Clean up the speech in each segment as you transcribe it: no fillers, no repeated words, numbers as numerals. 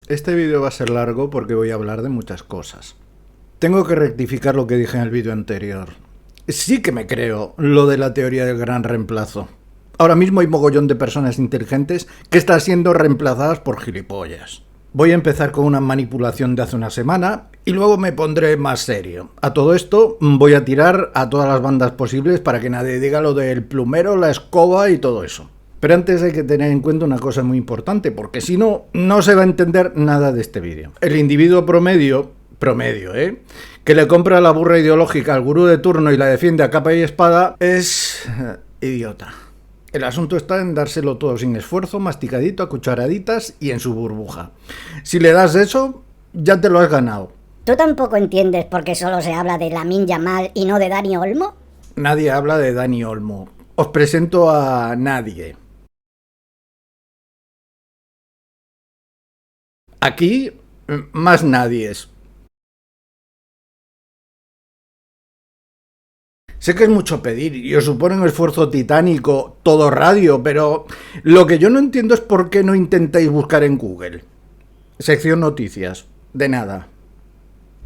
Este vídeo va a ser largo porque voy a hablar de muchas cosas. Tengo que rectificar lo que dije en el vídeo anterior. Sí que me creo lo de la teoría del gran reemplazo. Ahora mismo hay mogollón de personas inteligentes que están siendo reemplazadas por gilipollas. Voy a empezar con una manipulación de hace una semana y luego me pondré más serio. A todo esto voy a tirar a todas las bandas posibles para que nadie diga lo del plumero, la escoba y todo eso. Pero antes hay que tener en cuenta una cosa muy importante, porque si no, no se va a entender nada de este vídeo. El individuo promedio, que le compra la burra ideológica al gurú de turno y la defiende a capa y espada, es idiota. El asunto está en dárselo todo sin esfuerzo, masticadito, a cucharaditas y en su burbuja. Si le das eso, ya te lo has ganado. ¿Tú tampoco entiendes por qué solo se habla de Lamine Yamal y no de Dani Olmo? Nadie habla de Dani Olmo. Os presento a nadie. Aquí, más nadies. Sé que es mucho pedir y os supone un esfuerzo titánico todo radio, pero lo que yo no entiendo es por qué no intentáis buscar en Google. Sección noticias. De nada.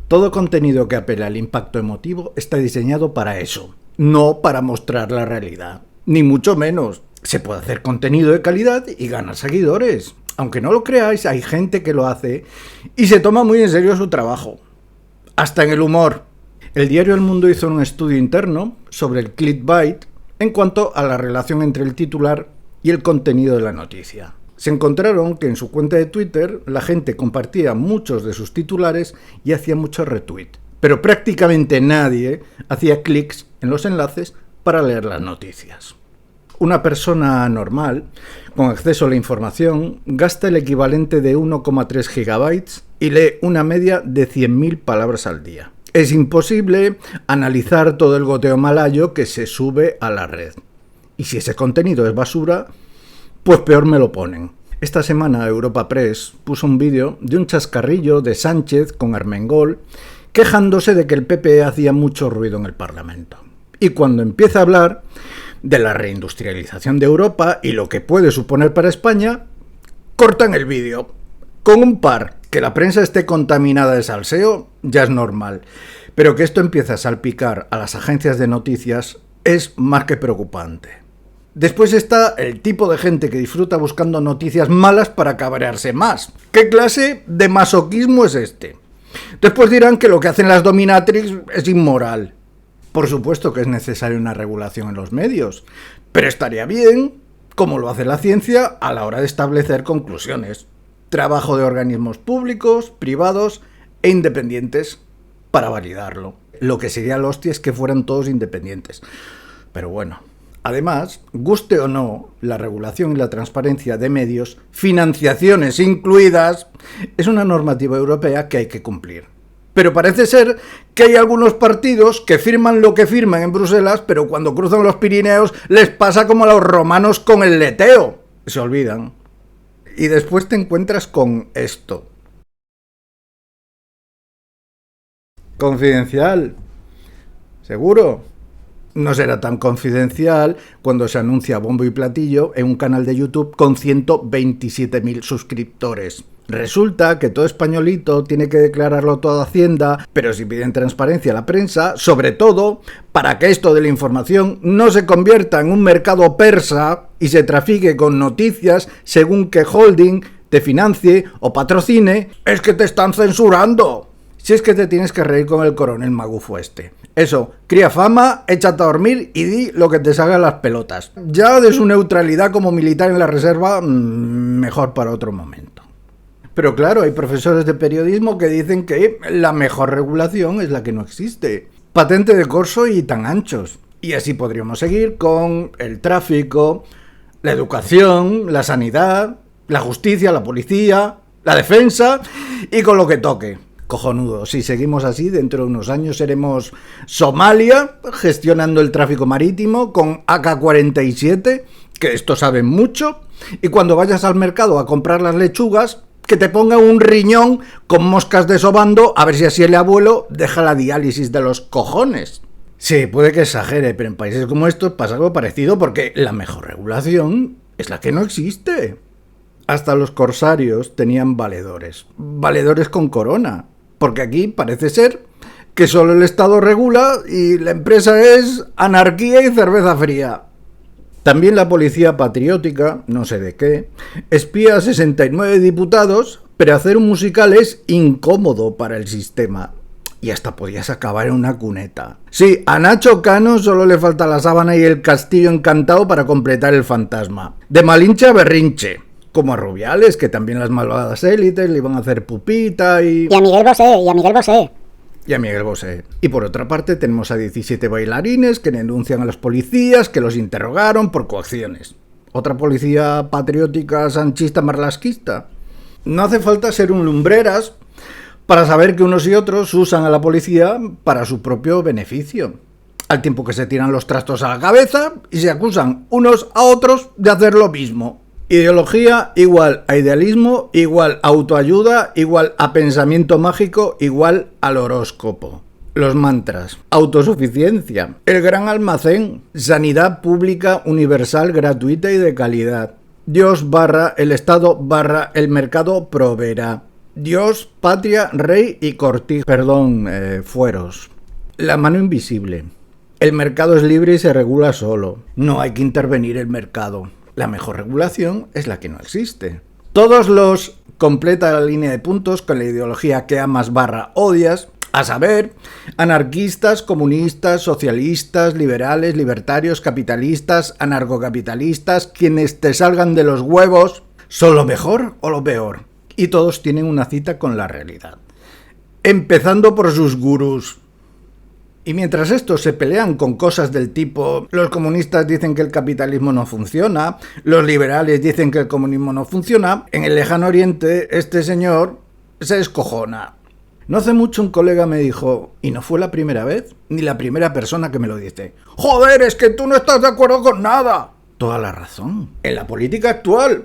Todo contenido que apela al impacto emotivo está diseñado para eso, no para mostrar la realidad. Ni mucho menos. Se puede hacer contenido de calidad y ganar seguidores. Aunque no lo creáis, hay gente que lo hace y se toma muy en serio su trabajo. Hasta en el humor. El diario El Mundo hizo un estudio interno sobre el clickbait en cuanto a la relación entre el titular y el contenido de la noticia. Se encontraron que en su cuenta de Twitter la gente compartía muchos de sus titulares y hacía muchos retweets, pero prácticamente nadie hacía clics en los enlaces para leer las noticias. Una persona normal, con acceso a la información, gasta el equivalente de 1,3 gigabytes y lee una media de 100.000 palabras al día. Es imposible analizar todo el goteo malayo que se sube a la red. Y si ese contenido es basura, pues peor me lo ponen. Esta semana Europa Press puso un vídeo de un chascarrillo de Sánchez con Armengol quejándose de que el PP hacía mucho ruido en el Parlamento. Y cuando empieza a hablar de la reindustrialización de Europa y lo que puede suponer para España, cortan el vídeo. Con un par, que la prensa esté contaminada de salseo ya es normal, pero que esto empiece a salpicar a las agencias de noticias es más que preocupante. Después está el tipo de gente que disfruta buscando noticias malas para cabrearse más. ¿Qué clase de masoquismo es este? Después dirán que lo que hacen las dominatrix es inmoral. Por supuesto que es necesaria una regulación en los medios, pero estaría bien, como lo hace la ciencia, a la hora de establecer conclusiones. Trabajo de organismos públicos, privados e independientes para validarlo. Lo que sería la hostia es que fueran todos independientes. Pero bueno, además, guste o no, la regulación y la transparencia de medios, financiaciones incluidas, es una normativa europea que hay que cumplir. Pero parece ser que hay algunos partidos que firman lo que firman en Bruselas, pero cuando cruzan los Pirineos les pasa como a los romanos con el leteo. Se olvidan. Y después te encuentras con esto. Confidencial. ¿Seguro? No será tan confidencial cuando se anuncia bombo y platillo en un canal de YouTube con 127.000 suscriptores. Resulta que todo españolito tiene que declararlo todo a Hacienda, pero si piden transparencia a la prensa, sobre todo para que esto de la información no se convierta en un mercado persa y se trafique con noticias según qué holding te financie o patrocine, es que te están censurando. Si es que te tienes que reír con el coronel magufo este. Eso, cría fama, échate a dormir y di lo que te salga las pelotas. Ya de su neutralidad como militar en la reserva, mejor para otro momento. Pero claro, hay profesores de periodismo que dicen que la mejor regulación es la que no existe. Patente de corso y tan anchos. Y así podríamos seguir con el tráfico, la educación, la sanidad, la justicia, la policía, la defensa y con lo que toque. Cojonudo, si seguimos así, dentro de unos años seremos Somalia gestionando el tráfico marítimo con AK-47, que esto saben mucho, y cuando vayas al mercado a comprar las lechugas, que te ponga un riñón con moscas desobando a ver si así el abuelo deja la diálisis de los cojones. Sí, puede que exagere, pero en países como estos pasa algo parecido porque la mejor regulación es la que no existe. Hasta los corsarios tenían valedores. Valedores con corona. Porque aquí parece ser que solo el Estado regula y la empresa es anarquía y cerveza fría. También la policía patriótica, no sé de qué, espía a 69 diputados, pero hacer un musical es incómodo para el sistema. Y hasta podías acabar en una cuneta. Sí, a Nacho Cano solo le falta la sábana y el castillo encantado para completar el fantasma. De Malinche a Berrinche. Como a Rubiales, que también las malvadas élites le iban a hacer pupita y... Y a Miguel Bosé, Y a Miguel Bosé. Y por otra parte tenemos a 17 bailarines que denuncian a los policías que los interrogaron por coacciones. Otra policía patriótica, sanchista, marlasquista. No hace falta ser un lumbreras para saber que unos y otros usan a la policía para su propio beneficio. Al tiempo que se tiran los trastos a la cabeza y se acusan unos a otros de hacer lo mismo. Ideología igual a idealismo, igual a autoayuda, igual a pensamiento mágico, igual al horóscopo. Los mantras, autosuficiencia, el gran almacén, sanidad pública universal, gratuita y de calidad. Dios / el Estado / el mercado proveerá. Dios, patria, rey y fueros. La mano invisible. El mercado es libre y se regula solo. No hay que intervenir el mercado. La mejor regulación es la que no existe. Todos los completa la línea de puntos con la ideología que amas / odias, a saber, anarquistas, comunistas, socialistas, liberales, libertarios, capitalistas, anarcocapitalistas, quienes te salgan de los huevos, son lo mejor o lo peor. Y todos tienen una cita con la realidad. Empezando por sus gurús. Y mientras estos se pelean con cosas del tipo los comunistas dicen que el capitalismo no funciona, los liberales dicen que el comunismo no funciona, en el lejano oriente este señor se descojona. No hace mucho un colega me dijo, y no fue la primera vez, ni la primera persona que me lo dice, ¡joder, es que tú no estás de acuerdo con nada! Toda la razón. ¿En la política actual?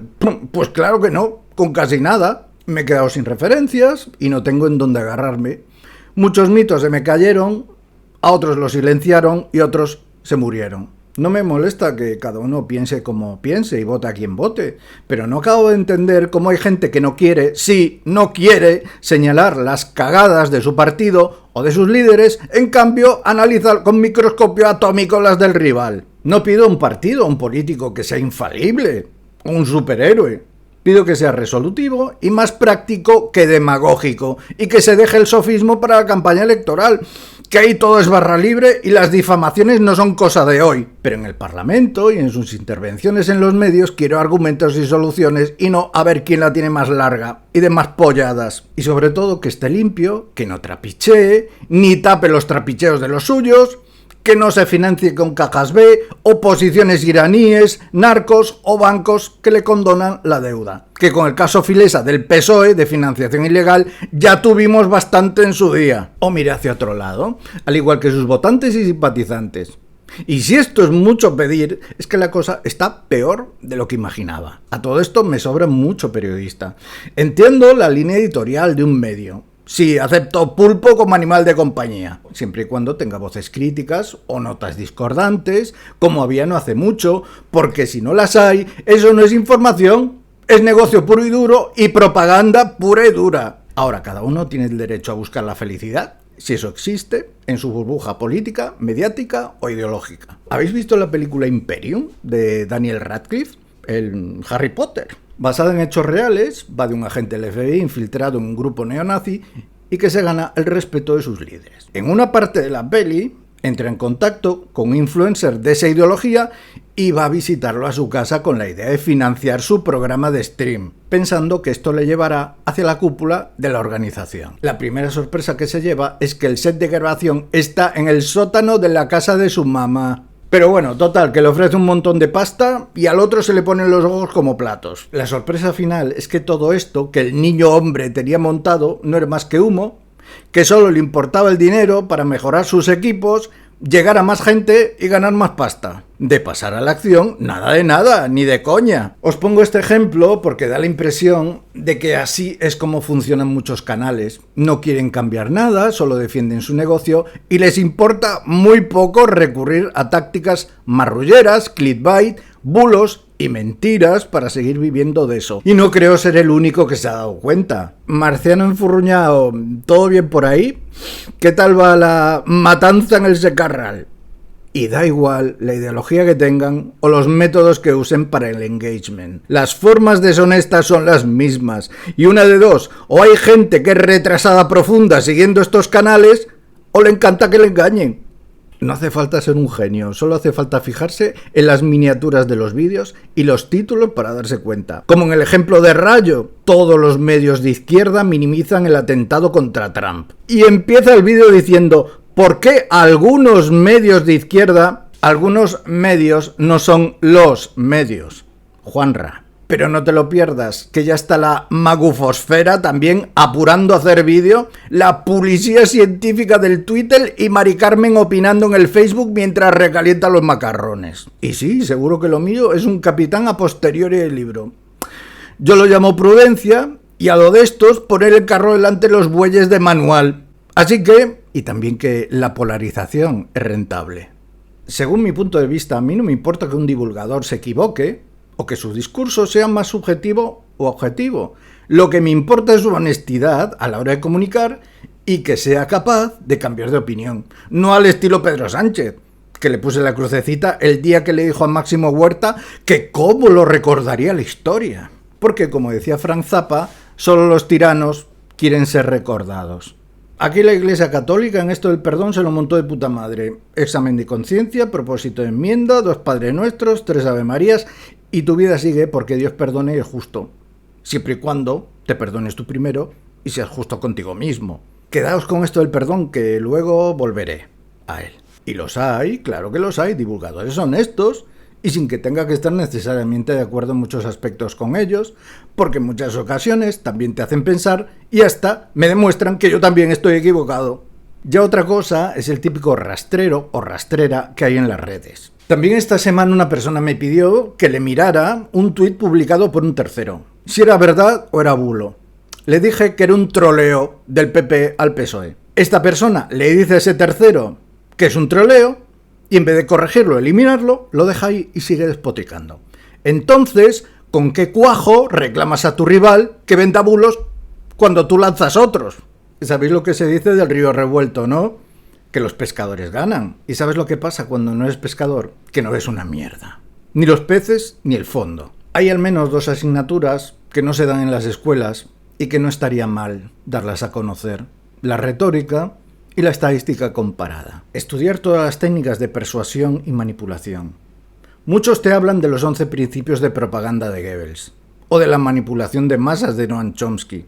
Pues claro que no, con casi nada. Me he quedado sin referencias y no tengo en dónde agarrarme. Muchos mitos se me cayeron, a otros los silenciaron y otros se murieron. No me molesta que cada uno piense como piense y vote a quien vote, pero no acabo de entender cómo hay gente que no quiere, sí, no quiere señalar las cagadas de su partido o de sus líderes, en cambio analiza con microscopio atómico las del rival. No pido un partido o un político que sea infalible, o un superhéroe. Pido que sea resolutivo y más práctico que demagógico, y que se deje el sofismo para la campaña electoral, que ahí todo es barra libre y las difamaciones no son cosa de hoy. Pero en el Parlamento y en sus intervenciones en los medios quiero argumentos y soluciones y no a ver quién la tiene más larga y de más polladas. Y sobre todo que esté limpio, que no trapichee, ni tape los trapicheos de los suyos, que no se financie con cajas B, oposiciones iraníes, narcos o bancos que le condonan la deuda. Que con el caso Filesa del PSOE de financiación ilegal ya tuvimos bastante en su día. O mire hacia otro lado, al igual que sus votantes y simpatizantes. Y si esto es mucho pedir, es que la cosa está peor de lo que imaginaba. A todo esto me sobra mucho periodista. Entiendo la línea editorial de un medio. Sí, acepto pulpo como animal de compañía, siempre y cuando tenga voces críticas o notas discordantes, como había no hace mucho, porque si no las hay, eso no es información, es negocio puro y duro y propaganda pura y dura. Ahora, cada uno tiene el derecho a buscar la felicidad, si eso existe, en su burbuja política, mediática o ideológica. ¿Habéis visto la película Imperium de Daniel Radcliffe? El Harry Potter. Basada en hechos reales, va de un agente del FBI infiltrado en un grupo neonazi y que se gana el respeto de sus líderes. En una parte de la peli, entra en contacto con un influencer de esa ideología y va a visitarlo a su casa con la idea de financiar su programa de stream, pensando que esto le llevará hacia la cúpula de la organización. La primera sorpresa que se lleva es que el set de grabación está en el sótano de la casa de su mamá. Pero bueno, total, que le ofrece un montón de pasta y al otro se le ponen los ojos como platos. La sorpresa final es que todo esto que el niño hombre tenía montado no era más que humo, que solo le importaba el dinero para mejorar sus equipos, llegar a más gente y ganar más pasta. De pasar a la acción, nada de nada, ni de coña. Os pongo este ejemplo porque da la impresión de que así es como funcionan muchos canales. No quieren cambiar nada, solo defienden su negocio y les importa muy poco recurrir a tácticas marrulleras, clickbait, bulos y mentiras para seguir viviendo de eso. Y no creo ser el único que se ha dado cuenta. Marciano enfurruñado, ¿todo bien por ahí? ¿Qué tal va la matanza en el Secarral? Y da igual la ideología que tengan o los métodos que usen para el engagement. Las formas deshonestas son las mismas. Y una de dos, o hay gente que es retrasada profunda siguiendo estos canales, o le encanta que le engañen. No hace falta ser un genio, solo hace falta fijarse en las miniaturas de los vídeos y los títulos para darse cuenta. Como en el ejemplo de Rayo, todos los medios de izquierda minimizan el atentado contra Trump. Y empieza el vídeo diciendo, ¿por qué algunos medios de izquierda, algunos medios no son los medios? Juanra. Pero no te lo pierdas, que ya está la magufosfera también apurando a hacer vídeo, la policía científica del Twitter y Mari Carmen opinando en el Facebook mientras recalienta los macarrones. Y sí, seguro que lo mío es un capitán a posteriori del libro. Yo lo llamo prudencia y a lo de estos poner el carro delante de los bueyes de manual. Así que, y también que la polarización es rentable. Según mi punto de vista, a mí no me importa que un divulgador se equivoque, o que su discurso sea más subjetivo o objetivo. Lo que me importa es su honestidad a la hora de comunicar y que sea capaz de cambiar de opinión. No al estilo Pedro Sánchez, que le puse la crucecita el día que le dijo a Máximo Huerta que cómo lo recordaría la historia. Porque, como decía Frank Zappa, solo los tiranos quieren ser recordados. Aquí la Iglesia Católica en esto del perdón se lo montó de puta madre. Examen de conciencia, propósito de enmienda, 2 Padre Nuestros, 3 Ave Marías y tu vida sigue porque Dios perdone y es justo. Siempre y cuando te perdones tú primero y seas justo contigo mismo. Quedaos con esto del perdón que luego volveré a él. Y los hay, claro que los hay, divulgadores honestos y sin que tenga que estar necesariamente de acuerdo en muchos aspectos con ellos, porque en muchas ocasiones también te hacen pensar y hasta me demuestran que yo también estoy equivocado. Ya otra cosa es el típico rastrero o rastrera que hay en las redes. También esta semana una persona me pidió que le mirara un tuit publicado por un tercero, si era verdad o era bulo. Le dije que era un troleo del PP al PSOE. Esta persona le dice a ese tercero que es un troleo y en vez de corregirlo, eliminarlo, lo deja ahí y sigue despotricando. Entonces, ¿con qué cuajo reclamas a tu rival que venda bulos cuando tú lanzas otros? ¿Sabéis lo que se dice del río revuelto, no? Que los pescadores ganan. ¿Y sabes lo que pasa cuando no eres pescador? Que no ves una mierda. Ni los peces ni el fondo. Hay al menos 2 asignaturas que no se dan en las escuelas y que no estaría mal darlas a conocer. La retórica y la estadística comparada. Estudiar todas las técnicas de persuasión y manipulación. Muchos te hablan de los 11 principios de propaganda de Goebbels o de la manipulación de masas de Noam Chomsky.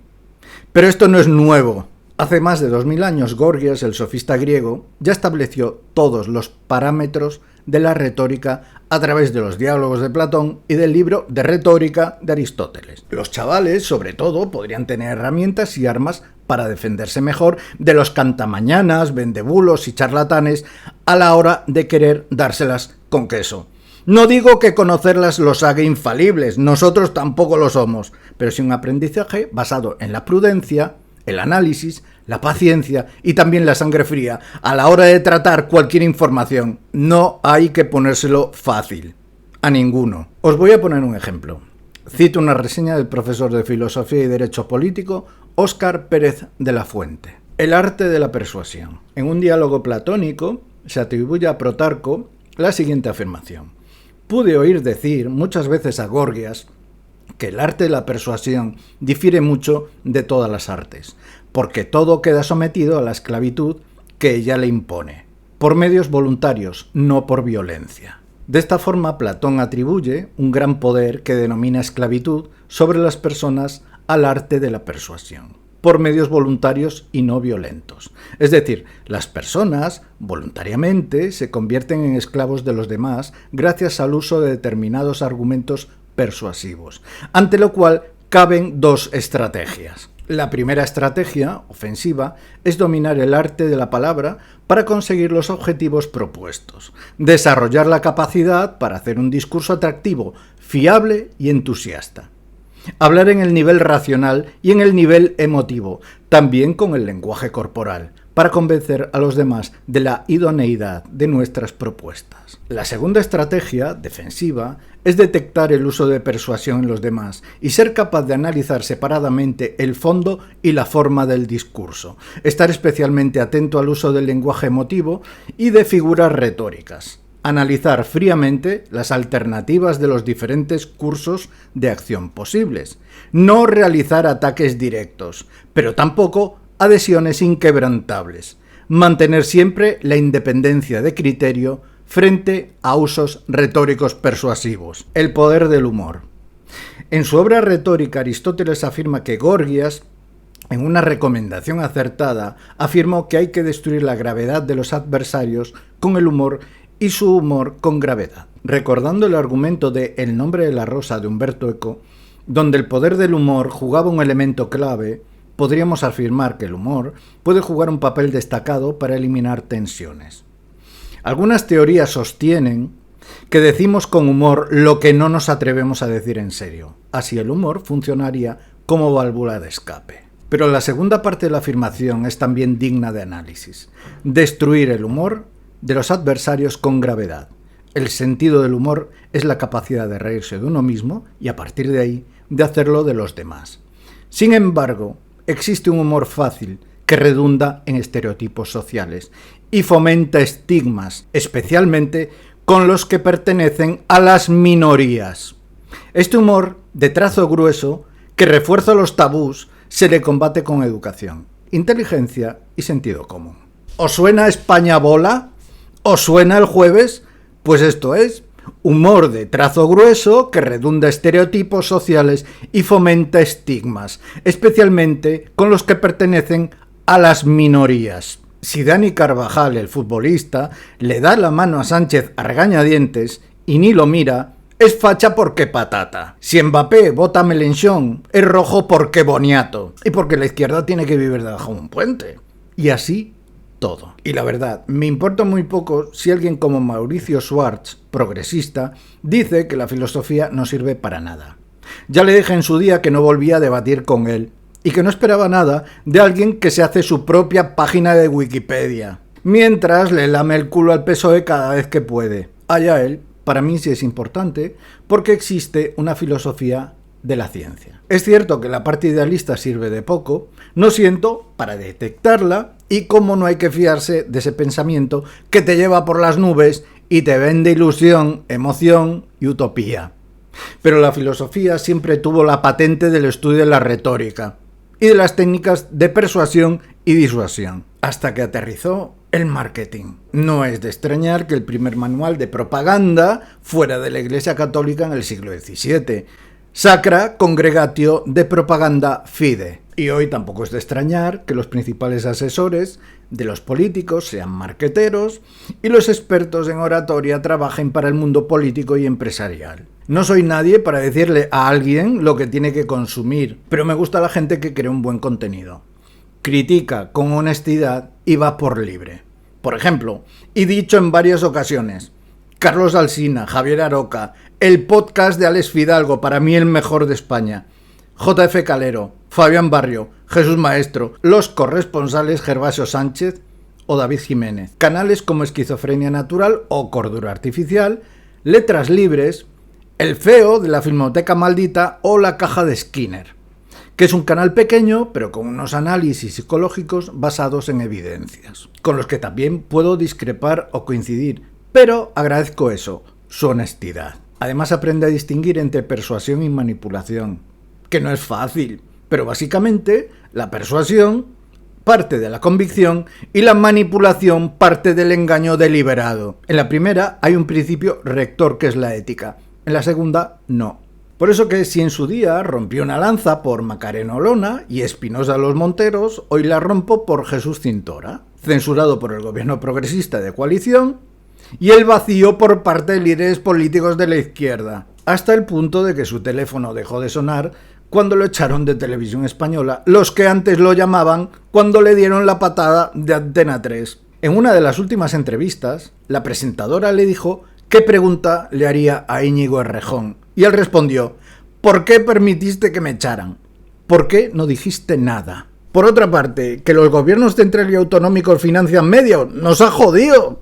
Pero esto no es nuevo. Hace más de 2000 años, Gorgias, el sofista griego, ya estableció todos los parámetros de la retórica a través de los diálogos de Platón y del libro de retórica de Aristóteles. Los chavales, sobre todo, podrían tener herramientas y armas para defenderse mejor de los cantamañanas, vendebulos y charlatanes a la hora de querer dárselas con queso. No digo que conocerlas los haga infalibles, nosotros tampoco lo somos, pero sí un aprendizaje basado en la prudencia, el análisis, la paciencia y también la sangre fría a la hora de tratar cualquier información. No hay que ponérselo fácil. A ninguno. Os voy a poner un ejemplo. Cito una reseña del profesor de Filosofía y Derecho Político, Óscar Pérez de la Fuente. El arte de la persuasión. En un diálogo platónico se atribuye a Protarco la siguiente afirmación. Pude oír decir muchas veces a Gorgias que el arte de la persuasión difiere mucho de todas las artes, porque todo queda sometido a la esclavitud que ella le impone, por medios voluntarios, no por violencia. De esta forma, Platón atribuye un gran poder que denomina esclavitud sobre las personas al arte de la persuasión, por medios voluntarios y no violentos. Es decir, las personas, voluntariamente, se convierten en esclavos de los demás gracias al uso de determinados argumentos persuasivos, ante lo cual caben 2 estrategias. La primera estrategia, ofensiva, es dominar el arte de la palabra para conseguir los objetivos propuestos, desarrollar la capacidad para hacer un discurso atractivo, fiable y entusiasta. Hablar en el nivel racional y en el nivel emotivo, también con el lenguaje corporal, para convencer a los demás de la idoneidad de nuestras propuestas. La segunda estrategia, defensiva, es detectar el uso de persuasión en los demás y ser capaz de analizar separadamente el fondo y la forma del discurso, estar especialmente atento al uso del lenguaje emotivo y de figuras retóricas. Analizar fríamente las alternativas de los diferentes cursos de acción posibles. No realizar ataques directos, pero tampoco adhesiones inquebrantables. Mantener siempre la independencia de criterio frente a usos retóricos persuasivos. El poder del humor. En su obra retórica, Aristóteles afirma que Gorgias, en una recomendación acertada, afirmó que hay que destruir la gravedad de los adversarios con el humor y su humor con gravedad. Recordando el argumento de El nombre de la rosa de Umberto Eco, donde el poder del humor jugaba un elemento clave, podríamos afirmar que el humor puede jugar un papel destacado para eliminar tensiones. Algunas teorías sostienen que decimos con humor lo que no nos atrevemos a decir en serio. Así el humor funcionaría como válvula de escape. Pero la segunda parte de la afirmación es también digna de análisis. Destruir el humor de los adversarios con gravedad. El sentido del humor es la capacidad de reírse de uno mismo y a partir de ahí de hacerlo de los demás. Sin embargo, existe un humor fácil que redunda en estereotipos sociales y fomenta estigmas, especialmente con los que pertenecen a las minorías. Este humor de trazo grueso que refuerza los tabús se le combate con educación, inteligencia y sentido común. ¿Os suena España Bola? ¿Os suena El Jueves? Pues esto es humor de trazo grueso que redunda estereotipos sociales y fomenta estigmas, especialmente con los que pertenecen a las minorías. Si Dani Carvajal, el futbolista, le da la mano a Sánchez a regañadientes y ni lo mira, es facha porque patata. Si Mbappé vota Mélenchon, es rojo porque boniato. Y porque la izquierda tiene que vivir debajo de un puente. Y así todo. Y la verdad, me importa muy poco si alguien como Mauricio Schwartz, progresista, dice que la filosofía no sirve para nada. Ya le dije en su día que no volvía a debatir con él y que no esperaba nada de alguien que se hace su propia página de Wikipedia, mientras le lame el culo al PSOE cada vez que puede. Allá él, para mí sí es importante, porque existe una filosofía de la ciencia. Es cierto que la parte idealista sirve de poco, no siento para detectarla y cómo no hay que fiarse de ese pensamiento que te lleva por las nubes y te vende ilusión, emoción y utopía. Pero la filosofía siempre tuvo la patente del estudio de la retórica y de las técnicas de persuasión y disuasión, hasta que aterrizó el marketing. No es de extrañar que el primer manual de propaganda fuera de la Iglesia Católica en el siglo XVII, Sacra Congregatio de Propaganda Fide. Y hoy tampoco es de extrañar que los principales asesores de los políticos sean marqueteros y los expertos en oratoria trabajen para el mundo político y empresarial. No soy nadie para decirle a alguien lo que tiene que consumir, pero me gusta la gente que crea un buen contenido. Critica con honestidad y va por libre. Por ejemplo, y dicho en varias ocasiones, Carlos Alsina, Javier Aroca, el podcast de Alex Fidalgo, para mí el mejor de España, JF Calero, Fabián Barrio, Jesús Maestro, los corresponsales Gervasio Sánchez o David Jiménez, canales como Esquizofrenia Natural o Cordura Artificial, Letras Libres, El Feo de la Filmoteca Maldita o La Caja de Skinner, que es un canal pequeño pero con unos análisis psicológicos basados en evidencias, con los que también puedo discrepar o coincidir, pero agradezco eso, su honestidad. Además aprende a distinguir entre persuasión y manipulación, que no es fácil, pero básicamente la persuasión parte de la convicción y la manipulación parte del engaño deliberado. En la primera hay un principio rector que es la ética, en la segunda no. Por eso que si en su día rompió una lanza por Macarena Olona y Espinosa Los Monteros, hoy la rompo por Jesús Cintora, censurado por el gobierno progresista de coalición, y el vacío por parte de líderes políticos de la izquierda, hasta el punto de que su teléfono dejó de sonar cuando lo echaron de Televisión Española, los que antes lo llamaban cuando le dieron la patada de Antena 3. En una de las últimas entrevistas, la presentadora le dijo qué pregunta le haría a Íñigo Errejón, y él respondió: ¿por qué permitiste que me echaran? ¿Por qué no dijiste nada? Por otra parte, que los gobiernos centrales y autonómicos financian medios, nos ha jodido.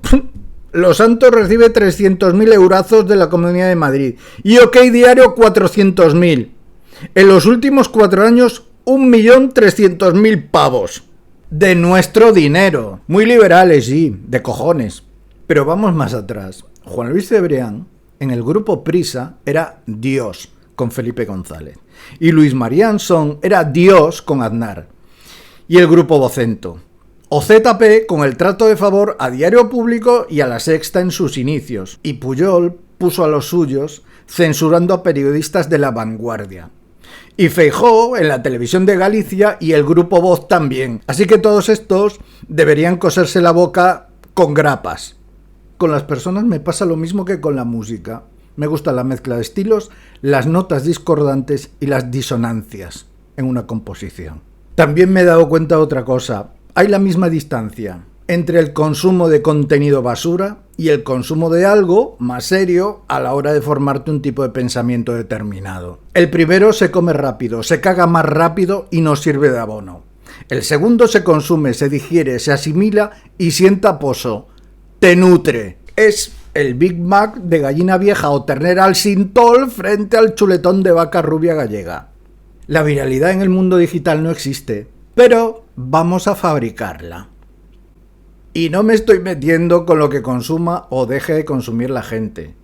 Los Santos recibe 300.000 eurazos de la Comunidad de Madrid y OK Diario 400.000. En los últimos 4 años, 1.300.000 pavos. De nuestro dinero. Muy liberales, sí, de cojones. Pero vamos más atrás. Juan Luis Cebrián, en el grupo Prisa, era Dios con Felipe González. Y Luis María Ansón era Dios con Aznar. Y el grupo Vocento. O ZP con el trato de favor a Diario Público y a La Sexta en sus inicios. Y Pujol puso a los suyos censurando a periodistas de La Vanguardia. Y Feijóo en la televisión de Galicia y el grupo Voz también. Así que todos estos deberían coserse la boca con grapas. Con las personas me pasa lo mismo que con la música. Me gusta la mezcla de estilos, las notas discordantes y las disonancias en una composición. También me he dado cuenta de otra cosa. Hay la misma distancia entre el consumo de contenido basura y el consumo de algo más serio a la hora de formarte un tipo de pensamiento determinado. El primero se come rápido, se caga más rápido y no sirve de abono. El segundo se consume, se digiere, se asimila y sienta pozo. Te nutre. Es el Big Mac de gallina vieja o ternera al sintol frente al chuletón de vaca rubia gallega. La viralidad en el mundo digital no existe, pero vamos a fabricarla. Y no me estoy metiendo con lo que consuma o deje de consumir la gente,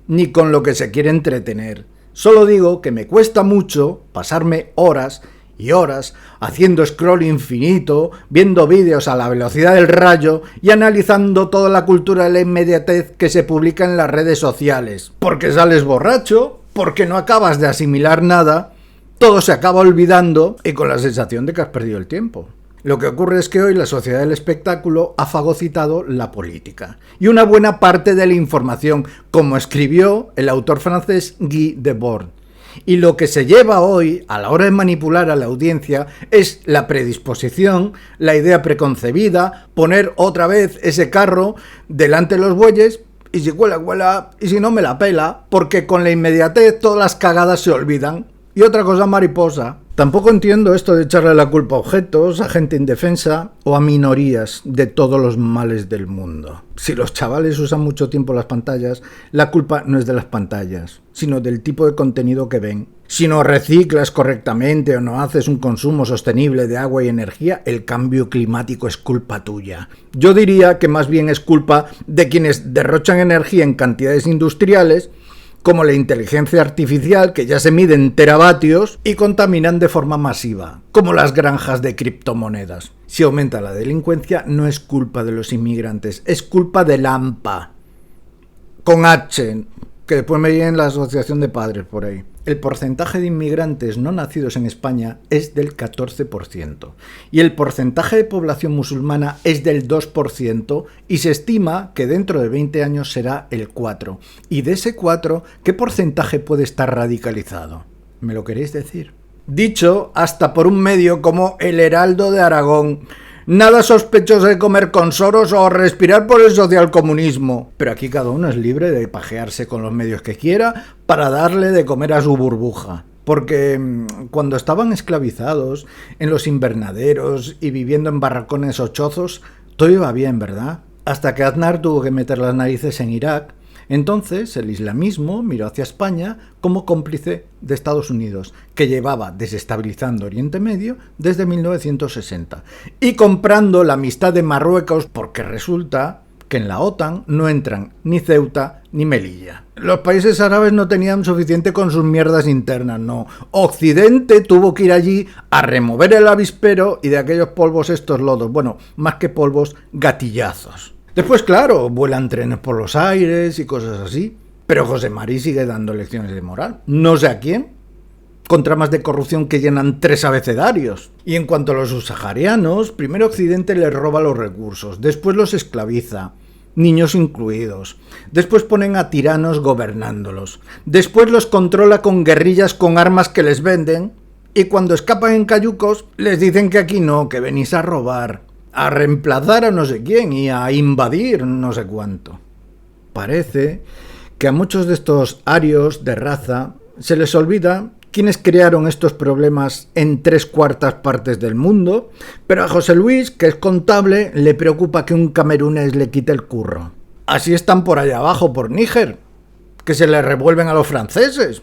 ni con lo que se quiere entretener. Solo digo que me cuesta mucho pasarme horas y horas haciendo scroll infinito, viendo vídeos a la velocidad del rayo y analizando toda la cultura de la inmediatez que se publica en las redes sociales. Porque sales borracho, porque no acabas de asimilar nada, todo se acaba olvidando y con la sensación de que has perdido el tiempo. Lo que ocurre es que hoy la sociedad del espectáculo ha fagocitado la política y una buena parte de la información, como escribió el autor francés Guy Debord. Y lo que se lleva hoy a la hora de manipular a la audiencia es la predisposición, la idea preconcebida, poner otra vez ese carro delante de los bueyes y si cuela, cuela, y si no me la pela, porque con la inmediatez todas las cagadas se olvidan. Y otra cosa mariposa. Tampoco entiendo esto de echarle la culpa a objetos, a gente indefensa o a minorías de todos los males del mundo. Si los chavales usan mucho tiempo las pantallas, la culpa no es de las pantallas, sino del tipo de contenido que ven. Si no reciclas correctamente o no haces un consumo sostenible de agua y energía, el cambio climático es culpa tuya. Yo diría que más bien es culpa de quienes derrochan energía en cantidades industriales, como la inteligencia artificial, que ya se mide en teravatios, y contaminan de forma masiva, como las granjas de criptomonedas. Si aumenta la delincuencia, no es culpa de los inmigrantes, es culpa del AMPA, con H, que después me viene la Asociación de Padres por ahí. El porcentaje de inmigrantes no nacidos en España es del 14% y el porcentaje de población musulmana es del 2% y se estima que dentro de 20 años será el 4%. Y de ese 4%, ¿qué porcentaje puede estar radicalizado? ¿Me lo queréis decir? Dicho hasta por un medio como El Heraldo de Aragón. Nada sospechoso de comer con Soros o respirar por el socialcomunismo. Pero aquí cada uno es libre de pajearse con los medios que quiera para darle de comer a su burbuja. Porque cuando estaban esclavizados en los invernaderos y viviendo en barracones o chozos, todo iba bien, ¿verdad? Hasta que Aznar tuvo que meter las narices en Irak. Entonces el islamismo miró hacia España como cómplice de Estados Unidos, que llevaba desestabilizando Oriente Medio desde 1960 y comprando la amistad de Marruecos, porque resulta que en la OTAN no entran ni Ceuta ni Melilla. Los países árabes no tenían suficiente con sus mierdas internas, no. Occidente tuvo que ir allí a remover el avispero y de aquellos polvos estos lodos, bueno, más que polvos, gatillazos. Después, claro, vuelan trenes por los aires y cosas así. Pero José Mari sigue dando lecciones de moral. No sé a quién. Con tramas de corrupción que llenan 3 abecedarios. Y en cuanto a los subsaharianos, primero Occidente les roba los recursos, después los esclaviza, niños incluidos. Después ponen a tiranos gobernándolos. Después los controla con guerrillas con armas que les venden. Y cuando escapan en cayucos, les dicen que aquí no, que venís a robar, a reemplazar a no sé quién y a invadir no sé cuánto. Parece que a muchos de estos arios de raza se les olvida quienes crearon estos problemas en 3/4 partes del mundo, pero a José Luis, que es contable, le preocupa que un camerunés le quite el curro. Así están por allá abajo, por Níger, que se le revuelven a los franceses.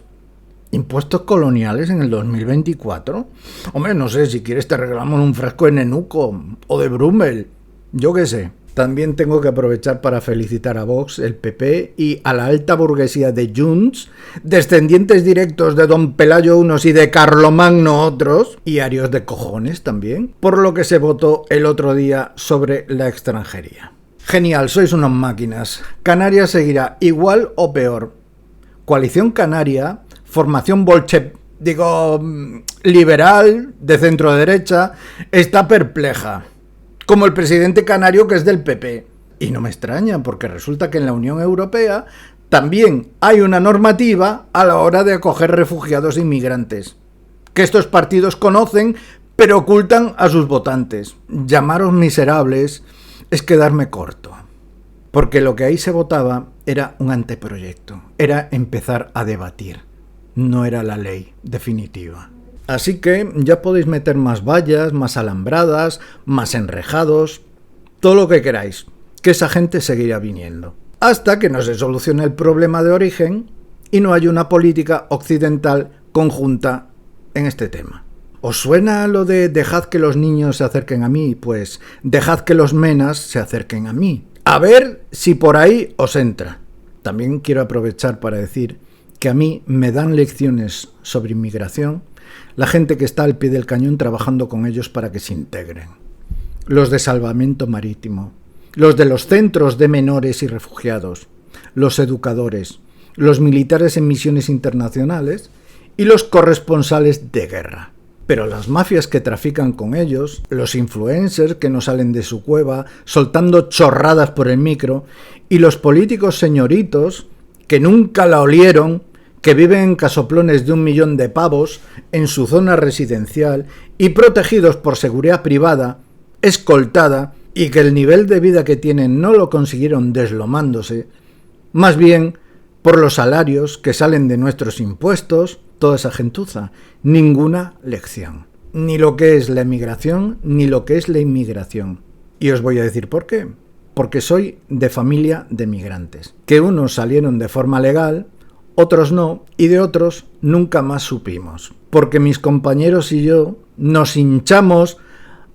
¿Impuestos coloniales en el 2024? Hombre, no sé, si quieres te regalamos un frasco de Nenuco o de Brummel, yo qué sé. También tengo que aprovechar para felicitar a Vox, el PP y a la alta burguesía de Junts, descendientes directos de Don Pelayo unos y de Carlomagno otros, y arios de cojones también, por lo que se votó el otro día sobre la extranjería. Genial, sois unas máquinas. Canarias seguirá igual o peor. Coalición Canaria, formación liberal, de centro derecha, está perpleja. Como el presidente canario, que es del PP. Y no me extraña, porque resulta que en la Unión Europea también hay una normativa a la hora de acoger refugiados e inmigrantes, que estos partidos conocen, pero ocultan a sus votantes. Llamaros miserables es quedarme corto, porque lo que ahí se votaba era un anteproyecto, era empezar a debatir, no era la ley definitiva. Así que ya podéis meter más vallas, más alambradas, más enrejados, todo lo que queráis, que esa gente seguirá viniendo, hasta que no se solucione el problema de origen y no haya una política occidental conjunta en este tema. ¿Os suena lo de dejad que los niños se acerquen a mí? Pues dejad que los menas se acerquen a mí. A ver si por ahí os entra. También quiero aprovechar para decir que a mí me dan lecciones sobre inmigración la gente que está al pie del cañón trabajando con ellos para que se integren. Los de salvamento marítimo, los de los centros de menores y refugiados, los educadores, los militares en misiones internacionales y los corresponsales de guerra. Pero las mafias que trafican con ellos, los influencers que no salen de su cueva soltando chorradas por el micro y los políticos señoritos que nunca la olieron, que viven en casoplones de 1 millón de pavos en su zona residencial y protegidos por seguridad privada, escoltada, y que el nivel de vida que tienen no lo consiguieron deslomándose, más bien por los salarios que salen de nuestros impuestos, toda esa gentuza, ninguna lección. Ni lo que es la emigración, ni lo que es la inmigración. Y os voy a decir por qué. Porque soy de familia de migrantes, que unos salieron de forma legal, otros no, y de otros nunca más supimos. Porque mis compañeros y yo nos hinchamos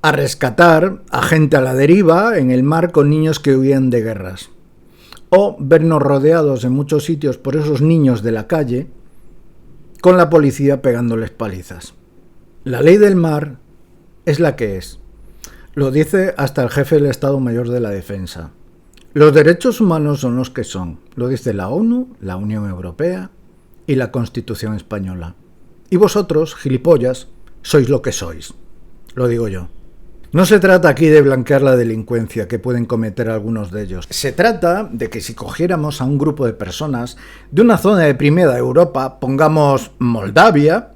a rescatar a gente a la deriva en el mar con niños que huían de guerras. O vernos rodeados en muchos sitios por esos niños de la calle, con la policía pegándoles palizas. La ley del mar es la que es. Lo dice hasta el jefe del Estado Mayor de la Defensa. Los derechos humanos son los que son. Lo dice la ONU, la Unión Europea y la Constitución Española. Y vosotros, gilipollas, sois lo que sois. Lo digo yo. No se trata aquí de blanquear la delincuencia que pueden cometer algunos de ellos. Se trata de que si cogiéramos a un grupo de personas de una zona deprimida de Europa, pongamos Moldavia,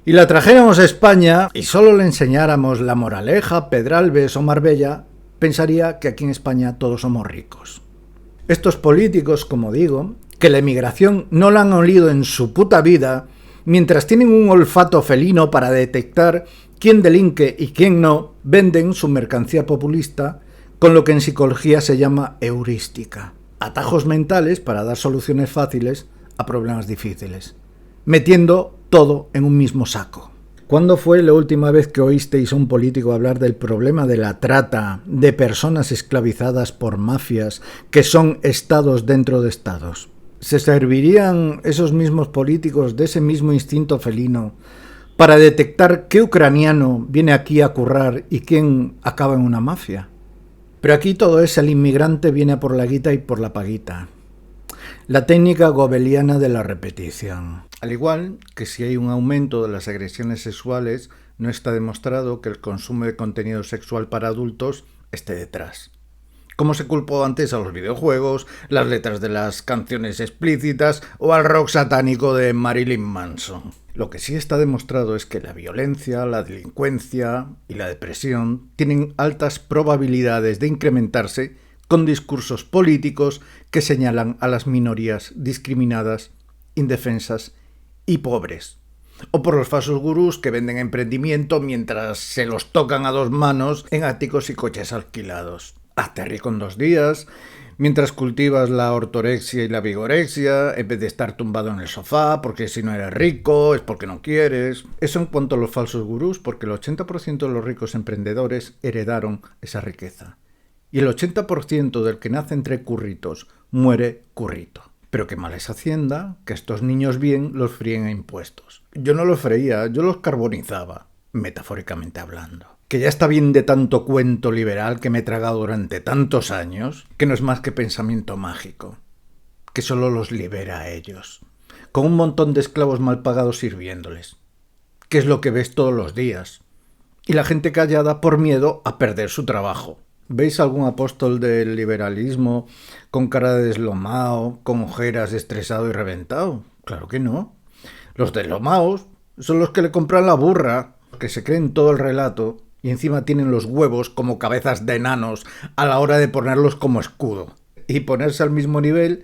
y la trajéramos a España y solo le enseñáramos La Moraleja, Pedralbes o Marbella, pensaría que aquí en España todos somos ricos. Estos políticos, como digo, que la emigración no la han olido en su puta vida, mientras tienen un olfato felino para detectar quién delinque y quién no, venden su mercancía populista con lo que en psicología se llama heurística. Atajos mentales para dar soluciones fáciles a problemas difíciles, metiendo todo en un mismo saco. ¿Cuándo fue la última vez que oísteis a un político hablar del problema de la trata de personas esclavizadas por mafias que son estados dentro de estados? ¿Se servirían esos mismos políticos de ese mismo instinto felino para detectar qué ucraniano viene aquí a currar y quién acaba en una mafia? Pero aquí todo es el inmigrante viene a por la guita y por la paguita. La técnica gobeliana de la repetición. Al igual que si hay un aumento de las agresiones sexuales, no está demostrado que el consumo de contenido sexual para adultos esté detrás. Como se culpó antes a los videojuegos, las letras de las canciones explícitas o al rock satánico de Marilyn Manson. Lo que sí está demostrado es que la violencia, la delincuencia y la depresión tienen altas probabilidades de incrementarse con discursos políticos que señalan a las minorías discriminadas, indefensas y pobres. O por los falsos gurús que venden emprendimiento mientras se los tocan a dos manos en áticos y coches alquilados. Hazte rico en 2 días, mientras cultivas la ortorexia y la vigorexia, en vez de estar tumbado en el sofá, porque si no eres rico es porque no quieres. Eso en cuanto a los falsos gurús, porque el 80% de los ricos emprendedores heredaron esa riqueza. Y el 80% del que nace entre curritos muere currito. Pero qué mal es Hacienda, que estos niños bien los fríen a impuestos. Yo no los freía, yo los carbonizaba, metafóricamente hablando. Que ya está bien de tanto cuento liberal que me he tragado durante tantos años, que no es más que pensamiento mágico, que solo los libera a ellos, con un montón de esclavos mal pagados sirviéndoles, que es lo que ves todos los días, y la gente callada por miedo a perder su trabajo. ¿Veis algún apóstol del liberalismo con cara de deslomao, con ojeras, estresado y reventado? Claro que no. Los deslomaos son los que le compran la burra, que se creen todo el relato y encima tienen los huevos como cabezas de enanos a la hora de ponerlos como escudo y ponerse al mismo nivel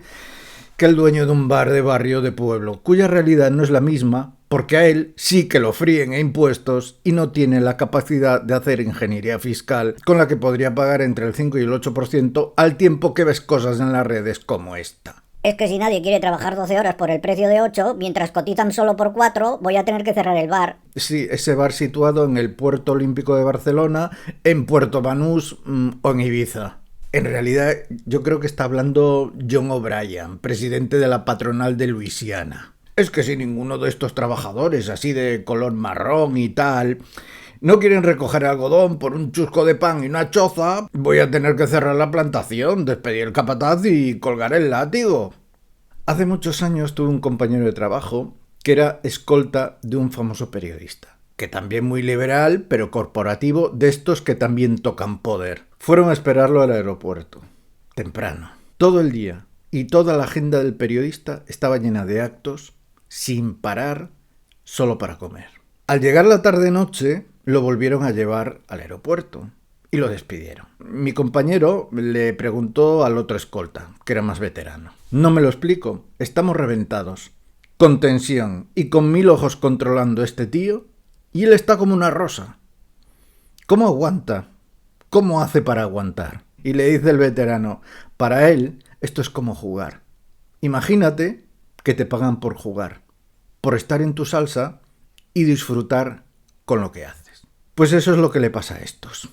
que el dueño de un bar de barrio de pueblo, cuya realidad no es la misma, porque a él sí que lo fríen a impuestos y no tiene la capacidad de hacer ingeniería fiscal con la que podría pagar entre el 5 y el 8% al tiempo que ves cosas en las redes como esta. Es que si nadie quiere trabajar 12 horas por el precio de 8, mientras cotizan solo por 4, voy a tener que cerrar el bar. Sí, ese bar situado en el Puerto Olímpico de Barcelona, en Puerto Banús o en Ibiza. En realidad, yo creo que está hablando John O'Brien, presidente de la patronal de Luisiana. Es que si ninguno de estos trabajadores, así de color marrón y tal, no quieren recoger algodón por un chusco de pan y una choza, voy a tener que cerrar la plantación, despedir el capataz y colgar el látigo. Hace muchos años tuve un compañero de trabajo que era escolta de un famoso periodista, que también muy liberal, pero corporativo, de estos que también tocan poder. Fueron a esperarlo al aeropuerto, temprano. Todo el día y toda la agenda del periodista estaba llena de actos, sin parar, solo para comer. Al llegar la tarde-noche, lo volvieron a llevar al aeropuerto y lo despidieron. Mi compañero le preguntó al otro escolta, que era más veterano. No me lo explico, estamos reventados, con tensión y con 1000 ojos controlando a este tío, y él está como una rosa. ¿Cómo aguanta? ¿Cómo hace para aguantar? Y le dice el veterano, para él esto es como jugar. Imagínate que te pagan por jugar, por estar en tu salsa y disfrutar con lo que haces. Pues eso es lo que le pasa a estos.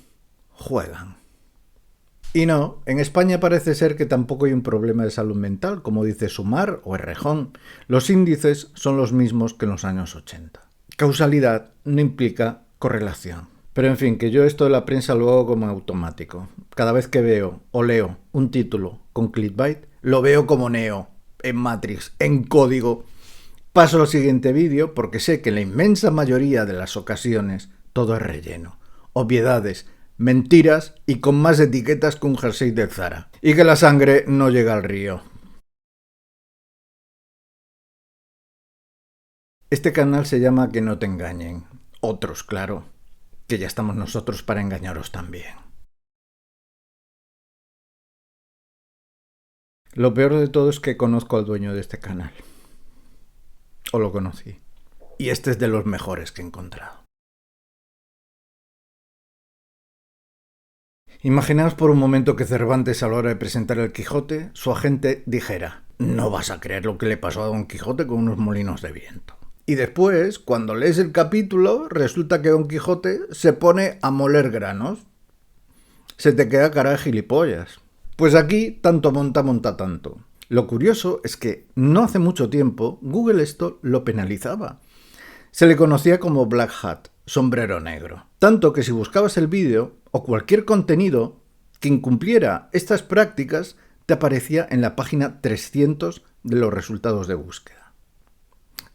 Juegan. Y no, en España parece ser que tampoco hay un problema de salud mental, como dice Sumar o Errejón. Los índices son los mismos que en los años 80. Causalidad no implica correlación. Pero en fin, que yo esto de la prensa lo hago como automático. Cada vez que veo o leo un título con clickbait, lo veo como Neo, en Matrix, en código. Paso al siguiente vídeo porque sé que en la inmensa mayoría de las ocasiones todo es relleno, obviedades, mentiras y con más etiquetas que un jersey del Zara. Y que la sangre no llega al río. Este canal se llama Que no te engañen. Otros, claro, que ya estamos nosotros para engañaros también. Lo peor de todo es que conozco al dueño de este canal. O lo conocí. Y este es de los mejores que he encontrado. Imaginaos por un momento que Cervantes, a la hora de presentar el Quijote, su agente dijera: no vas a creer lo que le pasó a Don Quijote con unos molinos de viento. Y después, cuando lees el capítulo, resulta que Don Quijote se pone a moler granos. Se te queda cara de gilipollas. Pues aquí, tanto monta tanto. Lo curioso es que no hace mucho tiempo Google esto lo penalizaba. Se le conocía como Black Hat, sombrero negro. Tanto que si buscabas el vídeo o cualquier contenido que incumpliera estas prácticas, te aparecía en la página 300 de los resultados de búsqueda.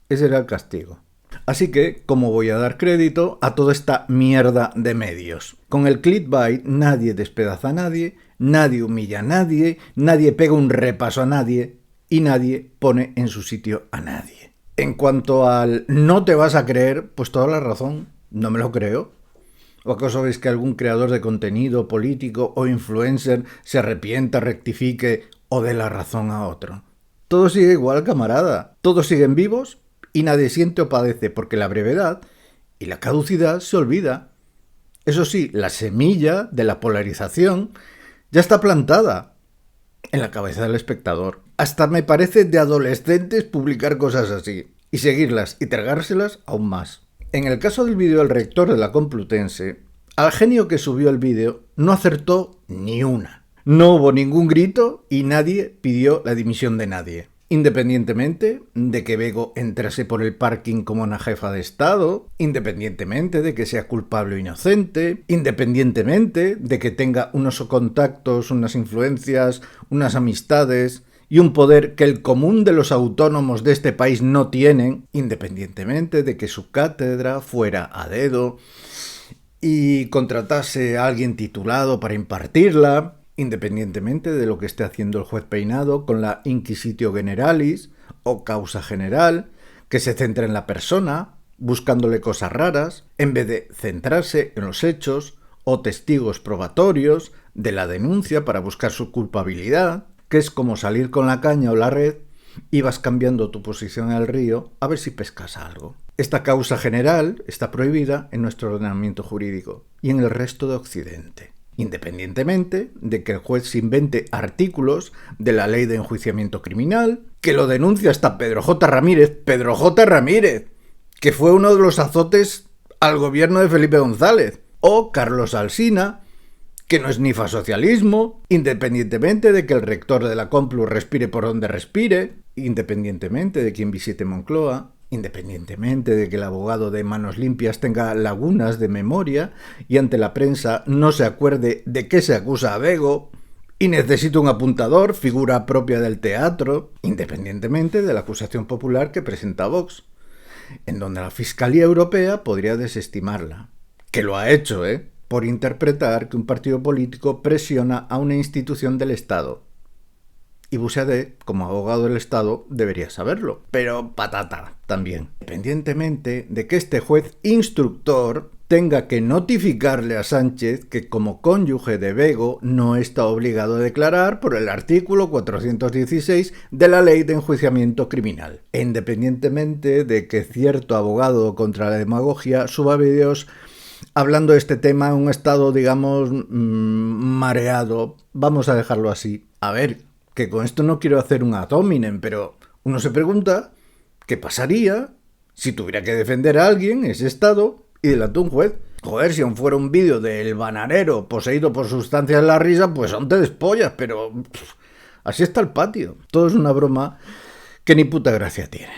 Ese era el castigo. Así que, ¿cómo voy a dar crédito a toda esta mierda de medios? Con el clickbait nadie despedaza a nadie, nadie humilla a nadie, nadie pega un repaso a nadie y nadie pone en su sitio a nadie. En cuanto al no te vas a creer, pues toda la razón, no me lo creo. ¿O acaso veis que algún creador de contenido político o influencer se arrepienta, rectifique o dé la razón a otro? Todo sigue igual, camarada. Todos siguen vivos y nadie siente o padece, porque la brevedad y la caducidad se olvida. Eso sí, la semilla de la polarización ya está plantada en la cabeza del espectador. Hasta me parece de adolescentes publicar cosas así y seguirlas y tragárselas aún más. En el caso del vídeo del rector de la Complutense, al genio que subió el vídeo no acertó ni una. No hubo ningún grito y nadie pidió la dimisión de nadie. Independientemente de que Bego entrase por el parking como una jefa de Estado, independientemente de que sea culpable o inocente, independientemente de que tenga unos contactos, unas influencias, unas amistades y un poder que el común de los autónomos de este país no tienen, independientemente de que su cátedra fuera a dedo y contratase a alguien titulado para impartirla, independientemente de lo que esté haciendo el juez Peinado con la Inquisitio Generalis o causa general, que se centra en la persona, buscándole cosas raras, en vez de centrarse en los hechos o testigos probatorios de la denuncia para buscar su culpabilidad, que es como salir con la caña o la red y vas cambiando tu posición en el río a ver si pescas algo. Esta causa general está prohibida en nuestro ordenamiento jurídico y en el resto de Occidente, independientemente de que el juez se invente artículos de la ley de enjuiciamiento criminal, que lo denuncia hasta Pedro J. Ramírez, que fue uno de los azotes al gobierno de Felipe González, o Carlos Alsina, que no es ni fasocialismo, independientemente de que el rector de la Complu respire por donde respire, independientemente de quien visite Moncloa, independientemente de que el abogado de Manos Limpias tenga lagunas de memoria y ante la prensa no se acuerde de qué se acusa a Bego y necesita un apuntador, figura propia del teatro, independientemente de la acusación popular que presenta Vox, en donde la Fiscalía Europea podría desestimarla, que lo ha hecho, por interpretar que un partido político presiona a una institución del Estado. Y Buxadé, como abogado del Estado, debería saberlo. Pero patata también. Independientemente de que este juez instructor tenga que notificarle a Sánchez que como cónyuge de Bego no está obligado a declarar por el artículo 416 de la Ley de Enjuiciamiento Criminal. E independientemente de que cierto abogado contra la demagogia suba vídeos hablando de este tema en un estado, digamos, mareado. Vamos a dejarlo así. A ver, que con esto no quiero hacer un ad hominem, pero uno se pregunta qué pasaría si tuviera que defender a alguien en ese estado y delante de un juez. Joder, si aún fuera un vídeo del bananero poseído por sustancias en la risa, pues aún te despollas, pero así está el patio. Todo es una broma que ni puta gracia tiene.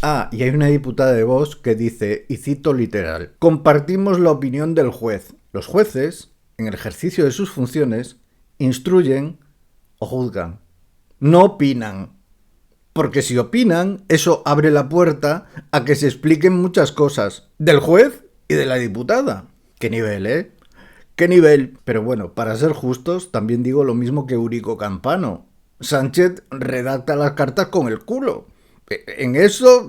Ah, y hay una diputada de Vox que dice, y cito literal, compartimos la opinión del juez. Los jueces, en el ejercicio de sus funciones, instruyen o juzgan. No opinan, porque si opinan, eso abre la puerta a que se expliquen muchas cosas del juez y de la diputada. ¿Qué nivel, ¿Qué nivel? Pero bueno, para ser justos, también digo lo mismo que Eurico Campano. Sánchez redacta las cartas con el culo. En eso,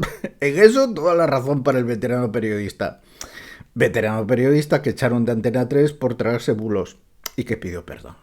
toda la razón para el veterano periodista. Veterano periodista que echaron de Antena 3 por traerse bulos y que pidió perdón.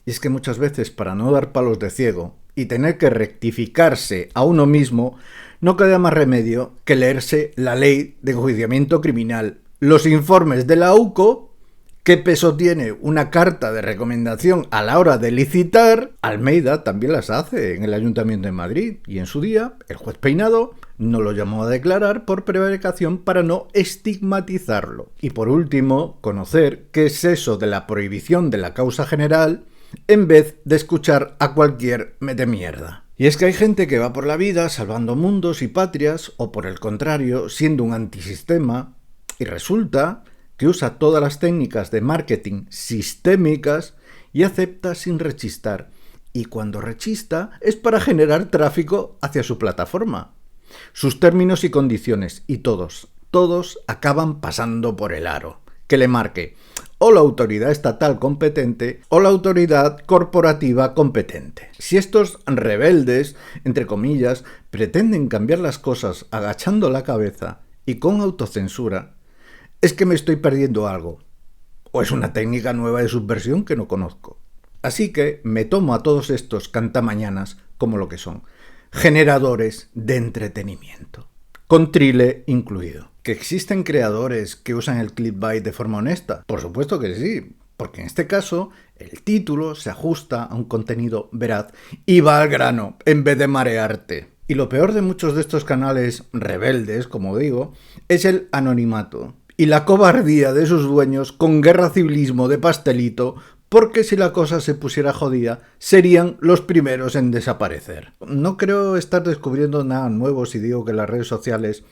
Y es que muchas veces, para no dar palos de ciego y tener que rectificarse a uno mismo, no queda más remedio que leerse la Ley de Enjuiciamiento Criminal, los informes de la UCO, qué peso tiene una carta de recomendación a la hora de licitar. Almeida también las hace en el Ayuntamiento de Madrid y en su día el juez Peinado no lo llamó a declarar por prevaricación para no estigmatizarlo. Y por último, conocer qué es eso de la prohibición de la causa general en vez de escuchar a cualquier metemierda. Y es que hay gente que va por la vida salvando mundos y patrias, o por el contrario, siendo un antisistema, y resulta que usa todas las técnicas de marketing sistémicas y acepta sin rechistar. Y cuando rechista es para generar tráfico hacia su plataforma. Sus términos y condiciones, y todos acaban pasando por el aro, que le marque o la autoridad estatal competente o la autoridad corporativa competente. Si estos rebeldes, entre comillas, pretenden cambiar las cosas agachando la cabeza y con autocensura, es que me estoy perdiendo algo, o es una técnica nueva de subversión que no conozco. Así que me tomo a todos estos cantamañanas como lo que son, generadores de entretenimiento. con trile incluido. ¿Que existen creadores que usan el clickbait de forma honesta? Por supuesto que sí, porque en este caso el título se ajusta a un contenido veraz y va al grano en vez de marearte. Y lo peor de muchos de estos canales rebeldes, como digo, es el anonimato y la cobardía de sus dueños con guerra civilismo de pastelito, porque si la cosa se pusiera jodida, serían los primeros en desaparecer. No creo estar descubriendo nada nuevo si digo que las redes sociales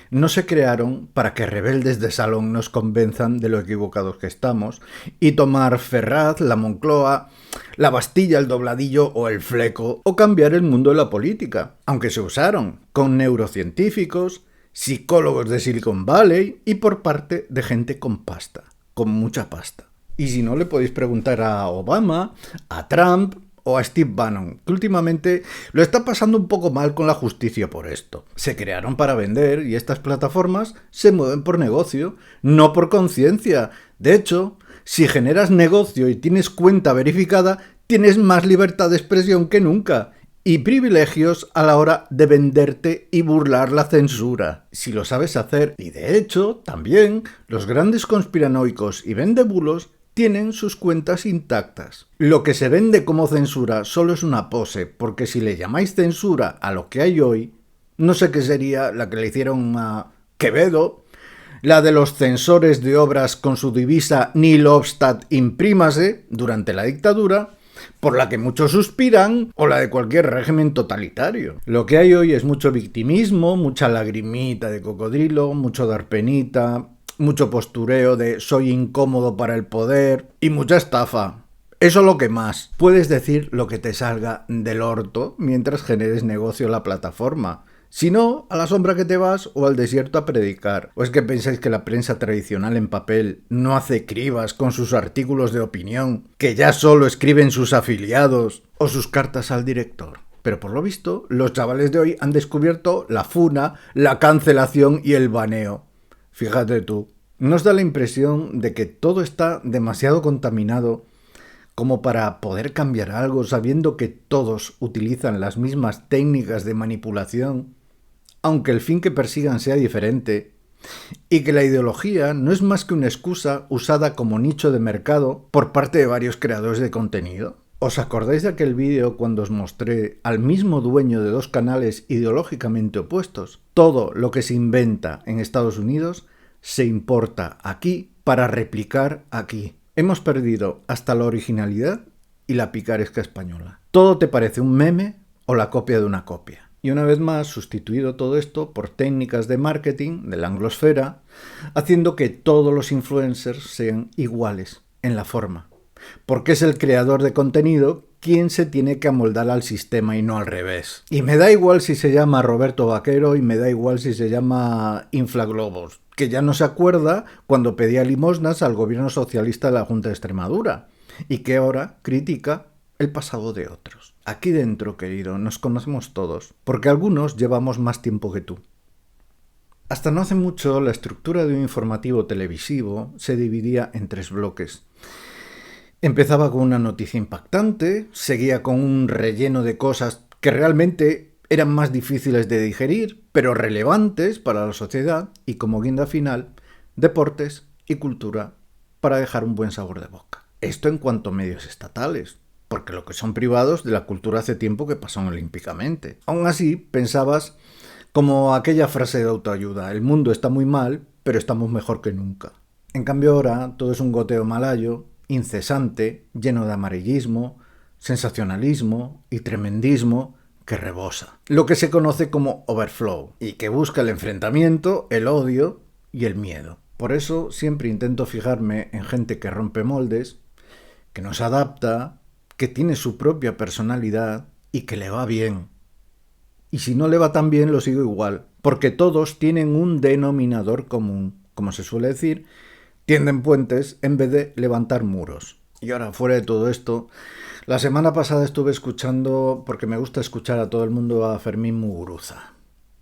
no se crearon para que rebeldes de salón nos convenzan de lo equivocados que estamos y tomar Ferraz, la Moncloa, la Bastilla, el Dobladillo o el Fleco o cambiar el mundo de la política, aunque se usaron con neurocientíficos, psicólogos de Silicon Valley y por parte de gente con pasta, con mucha pasta. Y si no, le podéis preguntar a Obama, a Trump o a Steve Bannon, que últimamente lo está pasando un poco mal con la justicia por esto. Se crearon para vender y estas plataformas se mueven por negocio, no por conciencia. De hecho, si generas negocio y tienes cuenta verificada, tienes más libertad de expresión que nunca y privilegios a la hora de venderte y burlar la censura, si lo sabes hacer. Y de hecho, también los grandes conspiranoicos y vendebulos tienen sus cuentas intactas. Lo que se vende como censura solo es una pose, porque si le llamáis censura a lo que hay hoy, no sé qué sería la que le hicieron a Quevedo, la de los censores de obras con su divisa Nil obstat imprímase durante la dictadura, por la que muchos suspiran, o la de cualquier régimen totalitario. Lo que hay hoy es mucho victimismo, mucha lagrimita de cocodrilo, mucho dar penita, mucho postureo de soy incómodo para el poder y mucha estafa. Eso lo que más. Puedes decir lo que te salga del orto mientras generes negocio en la plataforma. Si no, a la sombra que te vas o al desierto a predicar. ¿O es que pensáis que la prensa tradicional en papel no hace cribas con sus artículos de opinión, que ya solo escriben sus afiliados o sus cartas al director? Pero por lo visto, los chavales de hoy han descubierto la funa, la cancelación y el baneo. Fíjate tú, nos da la impresión de que todo está demasiado contaminado como para poder cambiar algo sabiendo que todos utilizan las mismas técnicas de manipulación, aunque el fin que persigan sea diferente, y que la ideología no es más que una excusa usada como nicho de mercado por parte de varios creadores de contenido. ¿Os acordáis de aquel vídeo cuando os mostré al mismo dueño de dos canales ideológicamente opuestos? Todo lo que se inventa en Estados Unidos se importa aquí para replicar aquí. Hemos perdido hasta la originalidad y la picaresca española. Todo te parece un meme o la copia de una copia. Y una vez más sustituido todo esto por técnicas de marketing de la anglosfera, haciendo que todos los influencers sean iguales en la forma. Porque es el creador de contenido quien se tiene que amoldar al sistema y no al revés. Y me da igual si se llama Roberto Vaquero y me da igual si se llama Inflaglobos, que ya no se acuerda cuando pedía limosnas al gobierno socialista de la Junta de Extremadura y que ahora critica el pasado de otros. Aquí dentro, querido, nos conocemos todos, porque algunos llevamos más tiempo que tú. Hasta no hace mucho, la estructura de un informativo televisivo se dividía en 3 bloques. Empezaba con una noticia impactante, seguía con un relleno de cosas que realmente eran más difíciles de digerir, pero relevantes para la sociedad, y como guinda final, deportes y cultura para dejar un buen sabor de boca. Esto en cuanto a medios estatales, porque lo que son privados de la cultura hace tiempo que pasan olímpicamente. Aún así, pensabas como aquella frase de autoayuda, el mundo está muy mal, pero estamos mejor que nunca. En cambio ahora todo es un goteo malayo, incesante, lleno de amarillismo, sensacionalismo y tremendismo que rebosa. Lo que se conoce como overflow y que busca el enfrentamiento, el odio y el miedo. Por eso siempre intento fijarme en gente que rompe moldes, que nos adapta, que tiene su propia personalidad y que le va bien. Y si no le va tan bien, lo sigo igual, porque todos tienen un denominador común. Como se suele decir, tienden puentes en vez de levantar muros. Y ahora, fuera de todo esto, la semana pasada estuve escuchando, porque me gusta escuchar a todo el mundo, a Fermín Muguruza,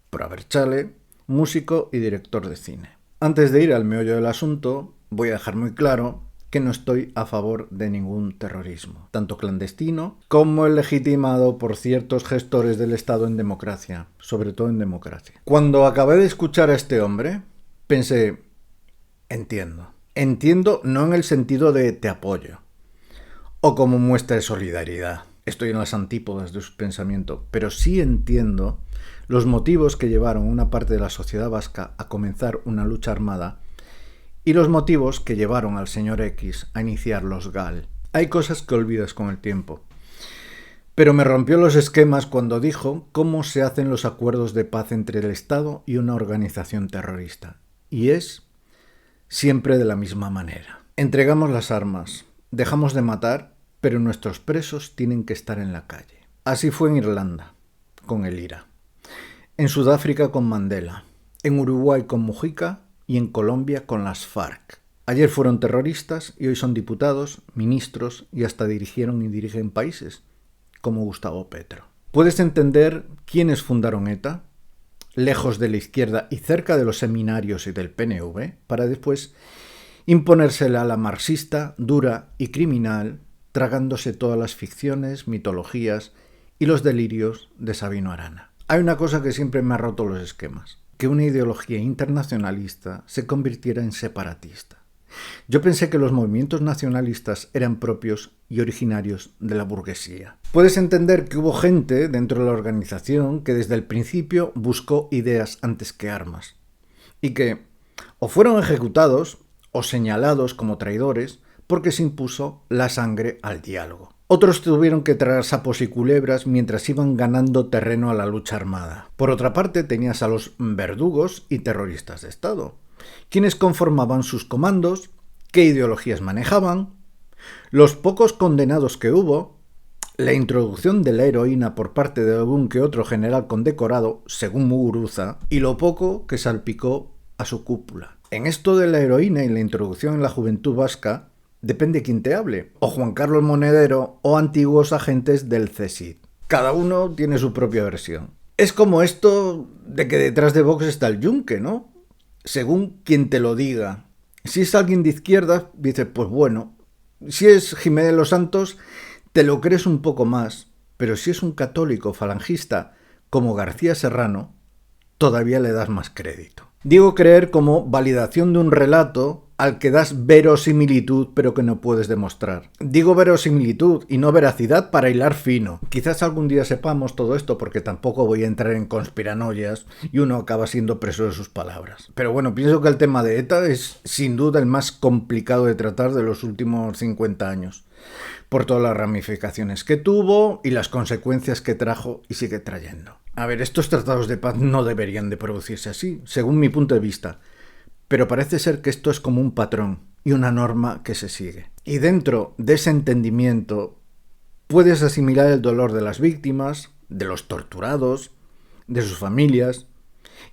por Abertzale, músico y director de cine. Antes de ir al meollo del asunto, voy a dejar muy claro que no estoy a favor de ningún terrorismo, tanto clandestino como el legitimado por ciertos gestores del Estado en democracia, sobre todo en democracia. Cuando acabé de escuchar a este hombre, pensé, entiendo. Entiendo no en el sentido de te apoyo, o como muestra de solidaridad. Estoy en las antípodas de su pensamiento, pero sí entiendo los motivos que llevaron a una parte de la sociedad vasca a comenzar una lucha armada y los motivos que llevaron al señor X a iniciar los GAL. Hay cosas que olvidas con el tiempo. Pero me rompió los esquemas cuando dijo cómo se hacen los acuerdos de paz entre el Estado y una organización terrorista. Y es siempre de la misma manera. Entregamos las armas, dejamos de matar, pero nuestros presos tienen que estar en la calle. Así fue en Irlanda, con el IRA. En Sudáfrica con Mandela. En Uruguay con Mujica. Y en Colombia con las FARC. Ayer fueron terroristas y hoy son diputados, ministros y hasta dirigieron y dirigen países, como Gustavo Petro. ¿Puedes entender quiénes fundaron ETA? Lejos de la izquierda y cerca de los seminarios y del PNV, para después imponérsela a la marxista, dura y criminal, tragándose todas las ficciones, mitologías y los delirios de Sabino Arana. Hay una cosa que siempre me ha roto los esquemas. Que una ideología internacionalista se convirtiera en separatista. Yo pensé que los movimientos nacionalistas eran propios y originarios de la burguesía. Puedes entender que hubo gente dentro de la organización que desde el principio buscó ideas antes que armas, y que o fueron ejecutados o señalados como traidores porque se impuso la sangre al diálogo. Otros tuvieron que traer sapos y culebras mientras iban ganando terreno a la lucha armada. Por otra parte, tenías a los verdugos y terroristas de Estado, quienes conformaban sus comandos, qué ideologías manejaban, los pocos condenados que hubo, la introducción de la heroína por parte de algún que otro general condecorado, según Muguruza, y lo poco que salpicó a su cúpula. En esto de la heroína y la introducción en la juventud vasca, depende quién te hable, o Juan Carlos Monedero o antiguos agentes del CSIC. Cada uno tiene su propia versión. Es como esto de que detrás de Vox está el yunque, ¿no? Según quien te lo diga. Si es alguien de izquierda, dices, pues bueno. Si es Jiménez Los Santos, te lo crees un poco más. Pero si es un católico falangista como García Serrano, todavía le das más crédito. Digo creer como validación de un relato al que das verosimilitud pero que no puedes demostrar. Digo verosimilitud y no veracidad para hilar fino. Quizás algún día sepamos todo esto porque tampoco voy a entrar en conspiranoias y uno acaba siendo preso de sus palabras. Pero bueno, pienso que el tema de ETA es sin duda el más complicado de tratar de los últimos 50 años. Por todas las ramificaciones que tuvo y las consecuencias que trajo y sigue trayendo. A ver, estos tratados de paz no deberían de producirse así, según mi punto de vista. Pero parece ser que esto es como un patrón y una norma que se sigue. Y dentro de ese entendimiento puedes asimilar el dolor de las víctimas, de los torturados, de sus familias,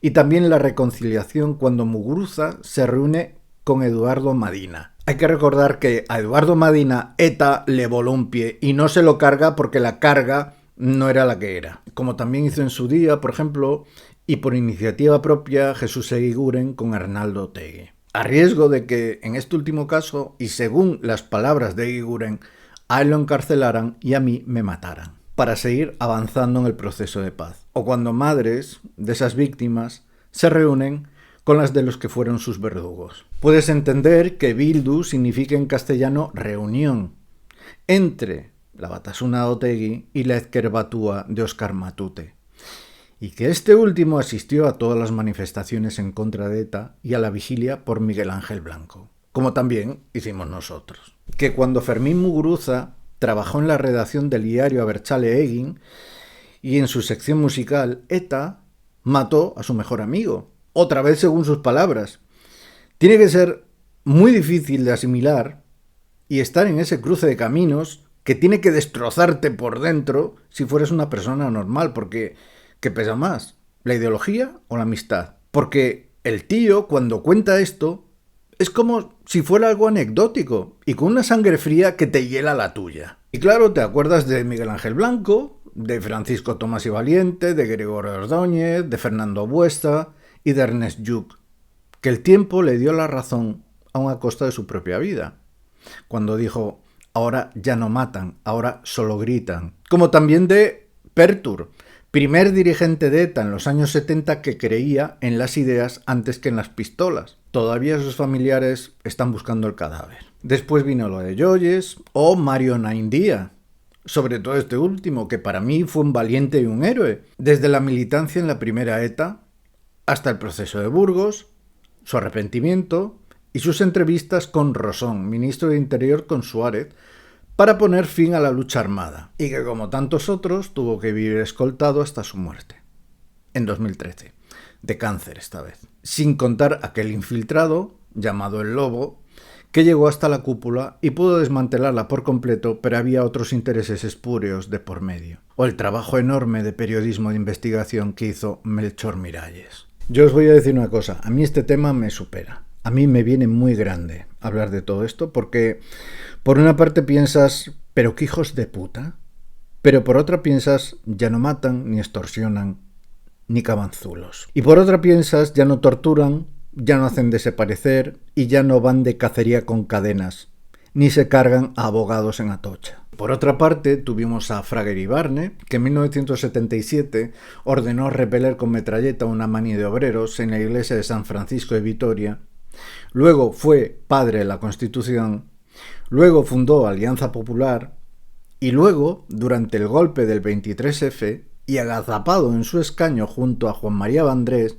y también la reconciliación cuando Muguruza se reúne con Eduardo Madina. Hay que recordar que a Eduardo Madina ETA le voló un pie y no se lo carga porque la carga no era la que era. Como también hizo en su día, por ejemplo, y por iniciativa propia Jesús Eguiguren con Arnaldo Otegi. A riesgo de que en este último caso, y según las palabras de Eguiguren, a él lo encarcelaran y a mí me mataran, para seguir avanzando en el proceso de paz. O cuando madres de esas víctimas se reúnen con las de los que fueron sus verdugos. Puedes entender que Bildu significa en castellano reunión entre la Batasuna de Otegi y la Ezker Batua de Óscar Matute, y que este último asistió a todas las manifestaciones en contra de ETA y a la vigilia por Miguel Ángel Blanco, como también hicimos nosotros. Que cuando Fermín Muguruza trabajó en la redacción del diario Abertzale Egin y en su sección musical, ETA mató a su mejor amigo, otra vez según sus palabras. Tiene que ser muy difícil de asimilar y estar en ese cruce de caminos que tiene que destrozarte por dentro si fueras una persona normal, porque ¿qué pesa más? ¿La ideología o la amistad? Porque el tío, cuando cuenta esto, es como si fuera algo anecdótico y con una sangre fría que te hiela la tuya. Y claro, te acuerdas de Miguel Ángel Blanco, de Francisco Tomás y Valiente, de Gregorio Ordóñez, de Fernando Buesta y de Ernest Lluch, que el tiempo le dio la razón aun a costa de su propia vida. cuando dijo: ahora ya no matan, ahora solo gritan. Como también de Pertur, primer dirigente de ETA en los años 70 que creía en las ideas antes que en las pistolas. Todavía sus familiares están buscando el cadáver. Después vino lo de Joyes o Mario Naindía, sobre todo este último, que para mí fue un valiente y un héroe, desde la militancia en la primera ETA hasta el proceso de Burgos, su arrepentimiento y sus entrevistas con Rosón, ministro de Interior, con Suárez, para poner fin a la lucha armada, y que como tantos otros tuvo que vivir escoltado hasta su muerte, en 2013, de cáncer esta vez, sin contar aquel infiltrado, llamado el Lobo, que llegó hasta la cúpula y pudo desmantelarla por completo, pero había otros intereses espurios de por medio, o el trabajo enorme de periodismo de investigación que hizo Melchor Miralles. Yo os voy a decir una cosa, a mí este tema me supera. A mí me viene muy grande hablar de todo esto porque por una parte piensas, pero qué hijos de puta, pero por otra piensas, ya no matan, ni extorsionan, ni cabanzulos. Y por otra piensas, ya no torturan, ya no hacen desaparecer y ya no van de cacería con cadenas, ni se cargan a abogados en Atocha. Por otra parte, tuvimos a Fraga Iribarne, que en 1977 ordenó repeler con metralleta una mani de obreros en la iglesia de San Francisco de Vitoria. Luego fue padre de la Constitución, luego fundó Alianza Popular y luego, durante el golpe del 23F y agazapado en su escaño junto a Juan María Vandrés,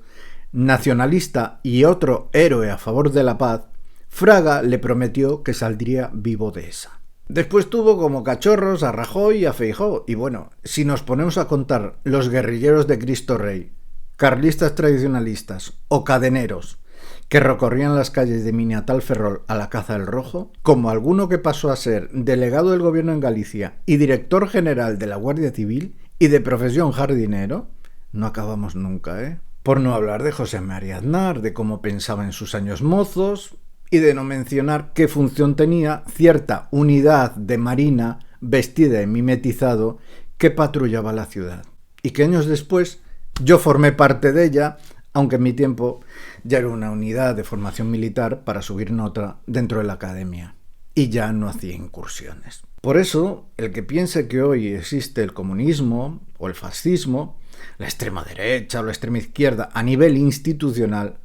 nacionalista y otro héroe a favor de la paz, Fraga le prometió que saldría vivo de esa. Después tuvo como cachorros a Rajoy y a Feijóo, y bueno, si nos ponemos a contar los guerrilleros de Cristo Rey, carlistas tradicionalistas o cadeneros que recorrían las calles de mi natal Ferrol a la caza del rojo, como alguno que pasó a ser delegado del gobierno en Galicia y director general de la Guardia Civil y de profesión jardinero, no acabamos nunca, ¿eh? Por no hablar de José María Aznar, de cómo pensaba en sus años mozos y de no mencionar qué función tenía cierta unidad de marina vestida de mimetizado que patrullaba la ciudad. Y que años después yo formé parte de ella, aunque en mi tiempo ya era una unidad de formación militar para subir nota dentro de la academia, y ya no hacía incursiones. Por eso, el que piense que hoy existe el comunismo o el fascismo, la extrema derecha o la extrema izquierda a nivel institucional,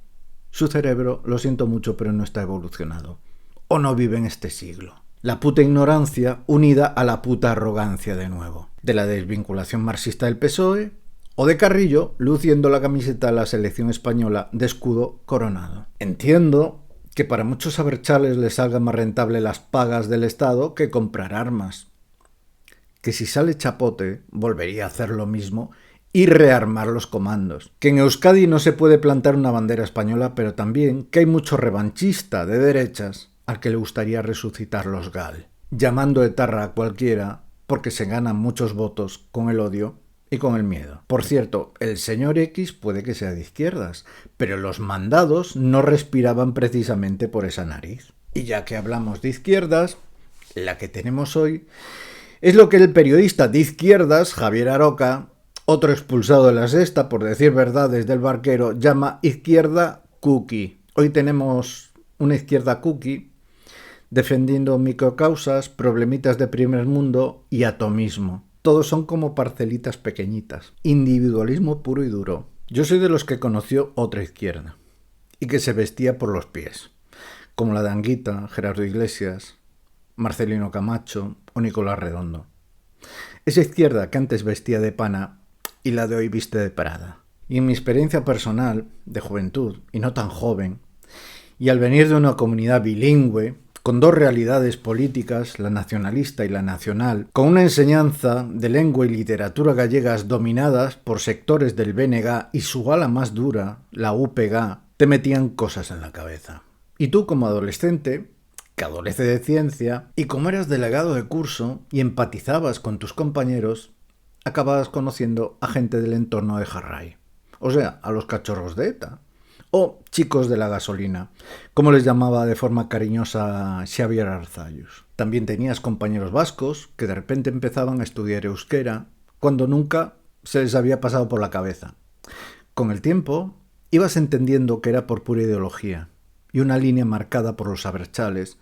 su cerebro, lo siento mucho, pero no está evolucionado, o no vive en este siglo. La puta ignorancia unida a la puta arrogancia de nuevo, de la desvinculación marxista del PSOE, o de Carrillo luciendo la camiseta de la selección española de escudo coronado. Entiendo que para muchos abertzales les salga más rentable las pagas del Estado que comprar armas. Que si sale chapote, volvería a hacer lo mismo y rearmar los comandos. Que en Euskadi no se puede plantar una bandera española, pero también que hay mucho revanchista de derechas al que le gustaría resucitar los GAL, llamando etarra a cualquiera porque se ganan muchos votos con el odio y con el miedo. Por cierto, el señor X puede que sea de izquierdas, pero los mandados no respiraban precisamente por esa nariz. Y ya que hablamos de izquierdas, la que tenemos hoy es lo que el periodista de izquierdas, Javier Aroca, otro expulsado de la Sexta por decir verdades del Barquero, llama izquierda cookie. Hoy tenemos una izquierda cookie defendiendo microcausas, problemitas de primer mundo y atomismo. Todos son como parcelitas pequeñitas. Individualismo puro y duro. Yo soy de los que conoció otra izquierda y que se vestía por los pies, como la de Anguita, Gerardo Iglesias, Marcelino Camacho o Nicolás Redondo. Esa izquierda que antes vestía de pana y la de hoy viste de Prada. Y en mi experiencia personal, de juventud y no tan joven, y al venir de una comunidad bilingüe, con dos realidades políticas, la nacionalista y la nacional, con una enseñanza de lengua y literatura gallegas dominadas por sectores del BNG y su ala más dura, la UPG, te metían cosas en la cabeza. Y tú como adolescente, que adolece de ciencia, y como eras delegado de curso y empatizabas con tus compañeros, acababas conociendo a gente del entorno de Jarray, o sea, a los cachorros de ETA. O chicos de la gasolina, como les llamaba de forma cariñosa Xavier Arzallus. También tenías compañeros vascos que de repente empezaban a estudiar euskera cuando nunca se les había pasado por la cabeza. Con el tiempo ibas entendiendo que era por pura ideología y una línea marcada por los abertzales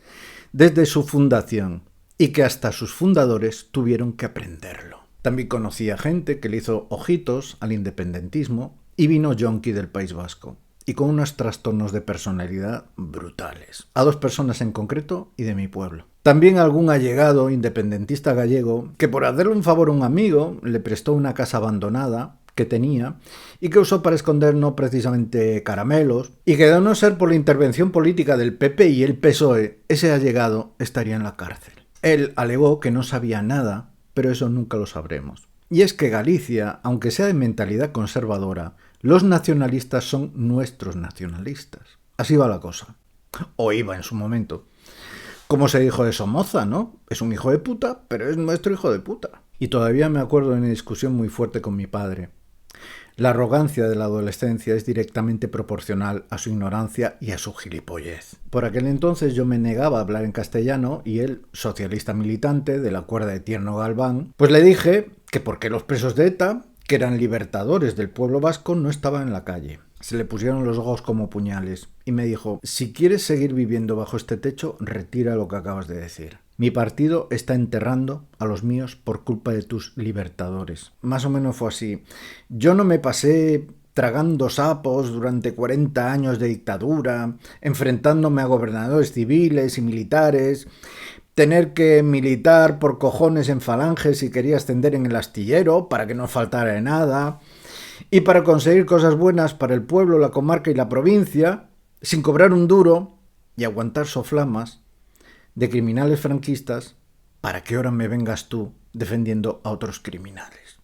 desde su fundación y que hasta sus fundadores tuvieron que aprenderlo. También conocí a gente que le hizo ojitos al independentismo y vino yonki del País Vasco y con unos trastornos de personalidad brutales. A 2 personas en concreto y de mi pueblo. También algún allegado independentista gallego que por hacerle un favor a un amigo le prestó una casa abandonada que tenía y que usó para esconder no precisamente caramelos y que de no ser por la intervención política del PP y el PSOE, ese allegado estaría en la cárcel. Él alegó que no sabía nada, pero eso nunca lo sabremos. Y es que Galicia, aunque sea de mentalidad conservadora, los nacionalistas son nuestros nacionalistas. Así va la cosa. O iba en su momento. Como se dijo de Somoza, ¿no? Es un hijo de puta, pero es nuestro hijo de puta. Y todavía me acuerdo de una discusión muy fuerte con mi padre. La arrogancia de la adolescencia es directamente proporcional a su ignorancia y a su gilipollez. Por aquel entonces yo me negaba a hablar en castellano y él, socialista militante de la cuerda de Tierno Galván, pues le dije que por qué los presos de ETA, que eran libertadores del pueblo vasco, no estaban en la calle. Se le pusieron los ojos como puñales y me dijo: si quieres seguir viviendo bajo este techo, retira lo que acabas de decir. Mi partido está enterrando a los míos por culpa de tus libertadores. Más o menos fue así. Yo no me pasé tragando sapos durante 40 años de dictadura, enfrentándome a gobernadores civiles y militares, tener que militar por cojones en falanges si quería ascender en el astillero para que no faltara de nada, y para conseguir cosas buenas para el pueblo, la comarca y la provincia, sin cobrar un duro y aguantar soflamas de criminales franquistas, para que ahora me vengas tú defendiendo a otros criminales.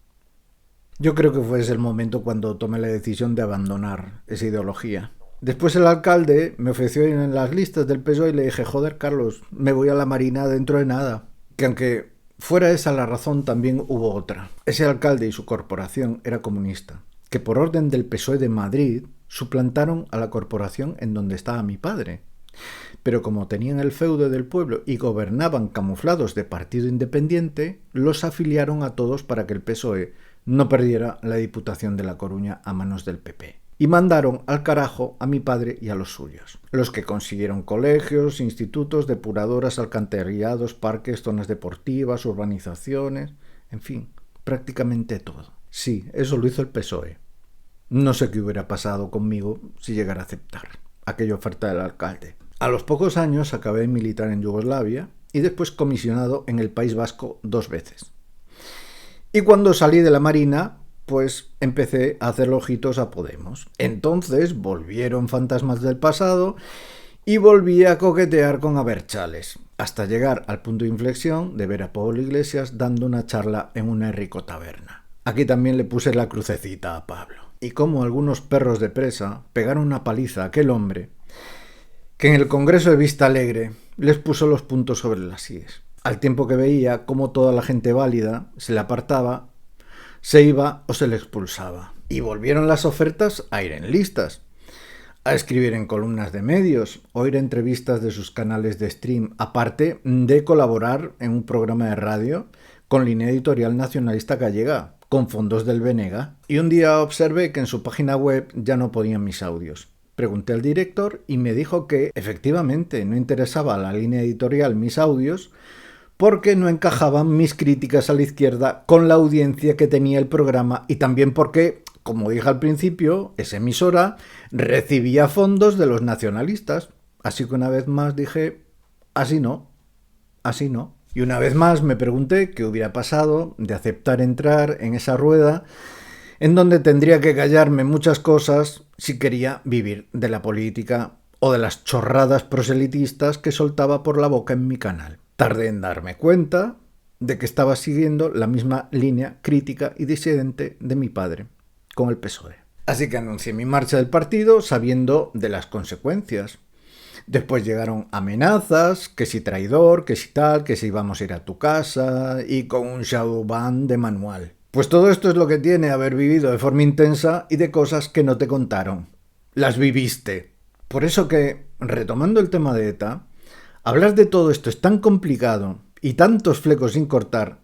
Yo creo que fue ese el momento cuando tomé la decisión de abandonar esa ideología. Después el alcalde me ofreció ir en las listas del PSOE y le dije: joder, Carlos, me voy a la Marina dentro de nada. Que aunque fuera esa la razón, también hubo otra. Ese alcalde y su corporación era comunista, que por orden del PSOE de Madrid suplantaron a la corporación en donde estaba mi padre. Pero como tenían el feudo del pueblo y gobernaban camuflados de partido independiente, los afiliaron a todos para que el PSOE no perdiera la Diputación de La Coruña a manos del PP. Y mandaron al carajo a mi padre y a los suyos. Los que consiguieron colegios, institutos, depuradoras, alcantarillados, parques, zonas deportivas, urbanizaciones, en fin, prácticamente todo. Sí, eso lo hizo el PSOE. No sé qué hubiera pasado conmigo si llegara a aceptar aquella oferta del alcalde. A los pocos años acabé militar en Yugoslavia y después comisionado en el País Vasco 2 veces. Y cuando salí de la Marina, pues empecé a hacer ojitos a Podemos. Entonces volvieron fantasmas del pasado y volví a coquetear con Abertzales, hasta llegar al punto de inflexión de ver a Pablo Iglesias dando una charla en una rico taberna. Aquí también le puse la crucecita a Pablo. Y como algunos perros de presa pegaron una paliza a aquel hombre, que en el Congreso de Vista Alegre les puso los puntos sobre las íes. Al tiempo que veía cómo toda la gente válida se le apartaba, se iba o se le expulsaba. Y volvieron las ofertas a ir en listas, a escribir en columnas de medios, oír entrevistas de sus canales de stream, aparte de colaborar en un programa de radio con línea editorial nacionalista gallega, con fondos del Benega. Y un día observé que en su página web ya no ponían mis audios. Pregunté al director y me dijo que efectivamente no interesaba a la línea editorial mis audios porque no encajaban mis críticas a la izquierda con la audiencia que tenía el programa y también porque, como dije al principio, esa emisora recibía fondos de los nacionalistas. Así que una vez más dije: así no, así no. Y una vez más me pregunté qué hubiera pasado de aceptar entrar en esa rueda en donde tendría que callarme muchas cosas si quería vivir de la política o de las chorradas proselitistas que soltaba por la boca en mi canal. Tardé en darme cuenta de que estaba siguiendo la misma línea crítica y disidente de mi padre con el PSOE. Así que anuncié mi marcha del partido sabiendo de las consecuencias. Después llegaron amenazas, que si traidor, que si tal, que si íbamos a ir a tu casa y con un shadow ban de manual. Pues todo esto es lo que tiene haber vivido de forma intensa y de cosas que no te contaron. Las viviste. Por eso que, retomando el tema de ETA, hablar de todo esto es tan complicado y tantos flecos sin cortar,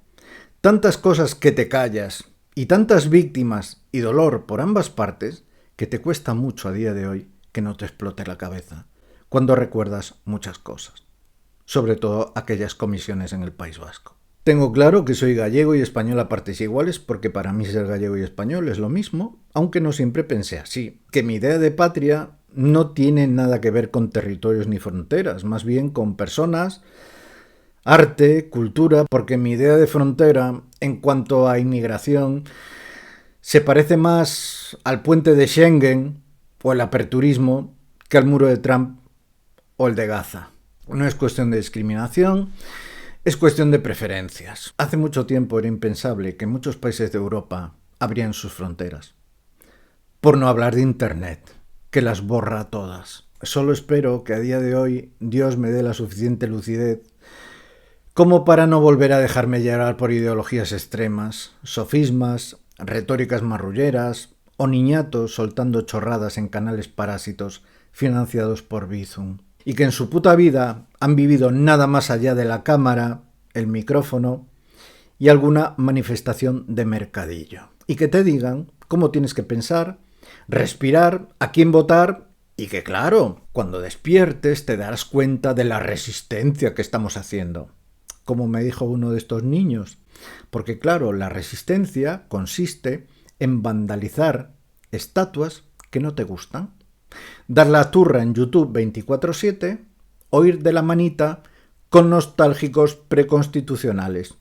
tantas cosas que te callas y tantas víctimas y dolor por ambas partes, que te cuesta mucho a día de hoy que no te explote la cabeza cuando recuerdas muchas cosas. sobre todo aquellas comisiones en el País Vasco. Tengo claro que soy gallego y español a partes iguales porque para mí ser gallego y español es lo mismo, aunque no siempre pensé así, que mi idea de patria no tiene nada que ver con territorios ni fronteras, más bien con personas, arte, cultura, porque mi idea de frontera en cuanto a inmigración se parece más al puente de Schengen o el aperturismo que al muro de Trump o el de Gaza. No es cuestión de discriminación, es cuestión de preferencias. Hace mucho tiempo era impensable que muchos países de Europa abrieran sus fronteras. Por no hablar de Internet, que las borra todas. Solo espero que a día de hoy Dios me dé la suficiente lucidez como para no volver a dejarme llevar por ideologías extremas, sofismas, retóricas marrulleras o niñatos soltando chorradas en canales parásitos financiados por Bizum. Y que en su puta vida han vivido nada más allá de la cámara, el micrófono y alguna manifestación de mercadillo. Y que te digan cómo tienes que pensar, respirar, a quién votar y que claro, cuando despiertes te darás cuenta de la resistencia que estamos haciendo. Como me dijo uno de estos niños. Porque claro, la resistencia consiste en vandalizar estatuas que no te gustan. Dar la turra en YouTube 24/7 o ir de la manita con nostálgicos preconstitucionales,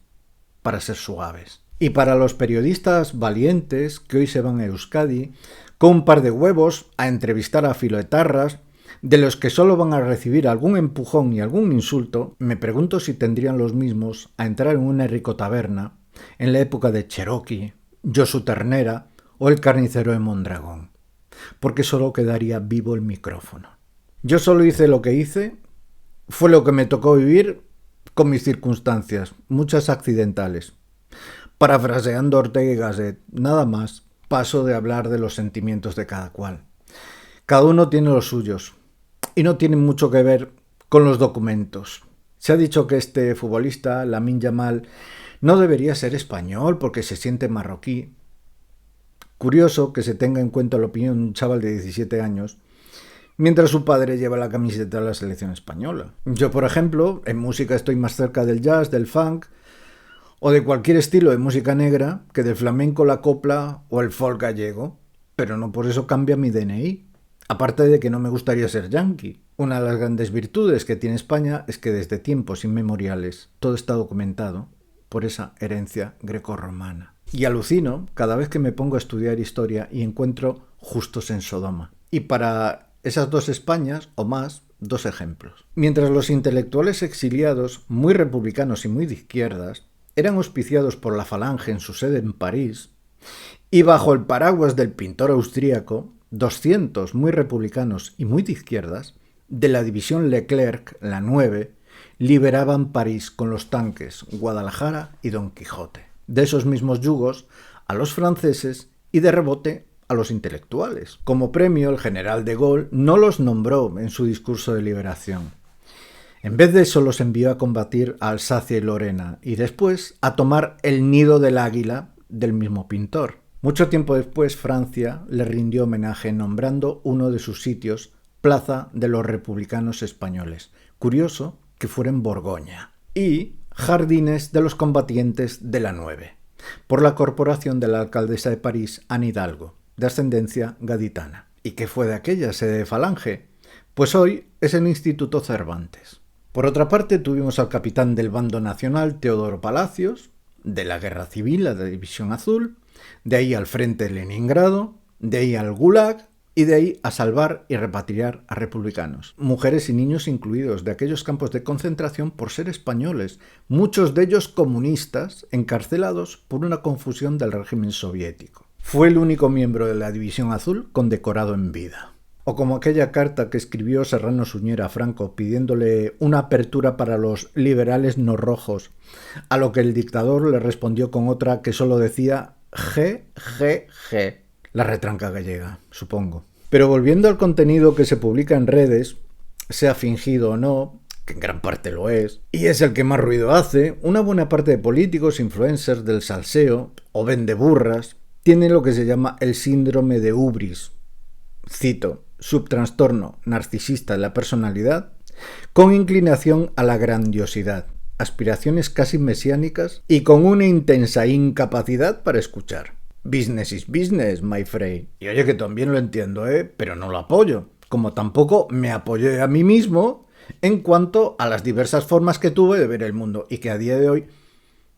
para ser suaves. Y para los periodistas valientes que hoy se van a Euskadi con un par de huevos a entrevistar a filoetarras, de los que solo van a recibir algún empujón y algún insulto, me pregunto si tendrían los mismos a entrar en una ricotaverna en la época de Cherokee, Josu Ternera o el carnicero de Mondragón. Porque solo quedaría vivo el micrófono. Yo solo hice lo que hice, fue lo que me tocó vivir con mis circunstancias, muchas accidentales. Parafraseando Ortega y Gasset, nada más, paso de hablar de los sentimientos de cada cual. Cada uno tiene los suyos y no tienen mucho que ver con los documentos. Se ha dicho que este futbolista, Lamine Yamal, no debería ser español porque se siente marroquí. Curioso que se tenga en cuenta la opinión de un chaval de 17 años, mientras su padre lleva la camiseta de la selección española. Yo, por ejemplo, en música estoy más cerca del jazz, del funk o de cualquier estilo de música negra que del flamenco, la copla o el folk gallego, pero no por eso cambia mi DNI. Aparte de que no me gustaría ser yanqui. Una de las grandes virtudes que tiene España es que desde tiempos inmemoriales todo está documentado por esa herencia grecorromana. Y alucino cada vez que me pongo a estudiar historia y encuentro justos en Sodoma. Y para esas dos Españas, o más, dos ejemplos. Mientras los intelectuales exiliados, muy republicanos y muy de izquierdas, eran auspiciados por la Falange en su sede en París, y bajo el paraguas del pintor austríaco, 200 muy republicanos y muy de izquierdas, de la división Leclerc, la 9, liberaban París con los tanques Guadalajara y Don Quijote. De esos mismos yugos a los franceses y de rebote a los intelectuales. Como premio, el general de Gaulle no los nombró en su discurso de liberación. En vez de eso los envió a combatir a Alsacia y Lorena y después a tomar el nido del águila del mismo pintor. Mucho tiempo después, Francia le rindió homenaje nombrando uno de sus sitios Plaza de los Republicanos Españoles. Curioso que fuera en Borgoña. Y Jardines de los Combatientes de la 9, por la corporación de la alcaldesa de París, Anne Hidalgo, de ascendencia gaditana. ¿Y qué fue de aquella sede de Falange? Pues hoy es el Instituto Cervantes. Por otra parte, tuvimos al capitán del bando nacional, Teodoro Palacios, de la Guerra Civil, la de División Azul, de ahí al frente de Leningrado, de ahí al Gulag y de ahí a salvar y repatriar a republicanos. Mujeres y niños incluidos de aquellos campos de concentración por ser españoles, muchos de ellos comunistas, encarcelados por una confusión del régimen soviético. Fue el único miembro de la División Azul condecorado en vida. O como aquella carta que escribió Serrano Suñer a Franco pidiéndole una apertura para los liberales no rojos, a lo que el dictador le respondió con otra que solo decía GGG, la retranca gallega, supongo. Pero volviendo al contenido que se publica en redes, sea fingido o no, que en gran parte lo es, y es el que más ruido hace, una buena parte de políticos, influencers del salseo o vendeburras tienen lo que se llama el síndrome de hubris. Cito, subtrastorno narcisista de la personalidad con inclinación a la grandiosidad, aspiraciones casi mesiánicas y con una intensa incapacidad para escuchar. Business is business, my friend. Y oye, que también lo entiendo, pero no lo apoyo. Como tampoco me apoyé a mí mismo en cuanto a las diversas formas que tuve de ver el mundo y que a día de hoy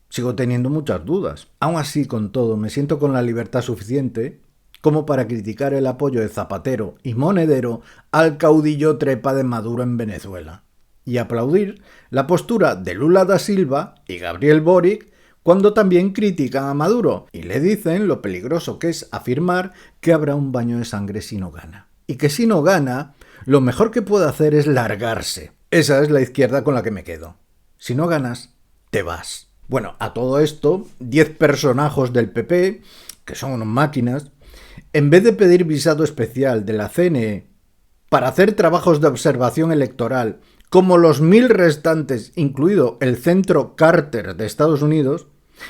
sigo teniendo muchas dudas. Aún así, con todo, me siento con la libertad suficiente como para criticar el apoyo de Zapatero y Monedero al caudillo trepa de Maduro en Venezuela y aplaudir la postura de Lula da Silva y Gabriel Boric cuando también critican a Maduro y le dicen lo peligroso que es afirmar que habrá un baño de sangre si no gana. Y que si no gana, lo mejor que puede hacer es largarse. Esa es la izquierda con la que me quedo. Si no ganas, te vas. Bueno, a todo esto, 10 personajos del PP, que son unas máquinas, en vez de pedir visado especial de la CNE para hacer trabajos de observación electoral, como los 1000 restantes, incluido el Centro Carter de Estados Unidos,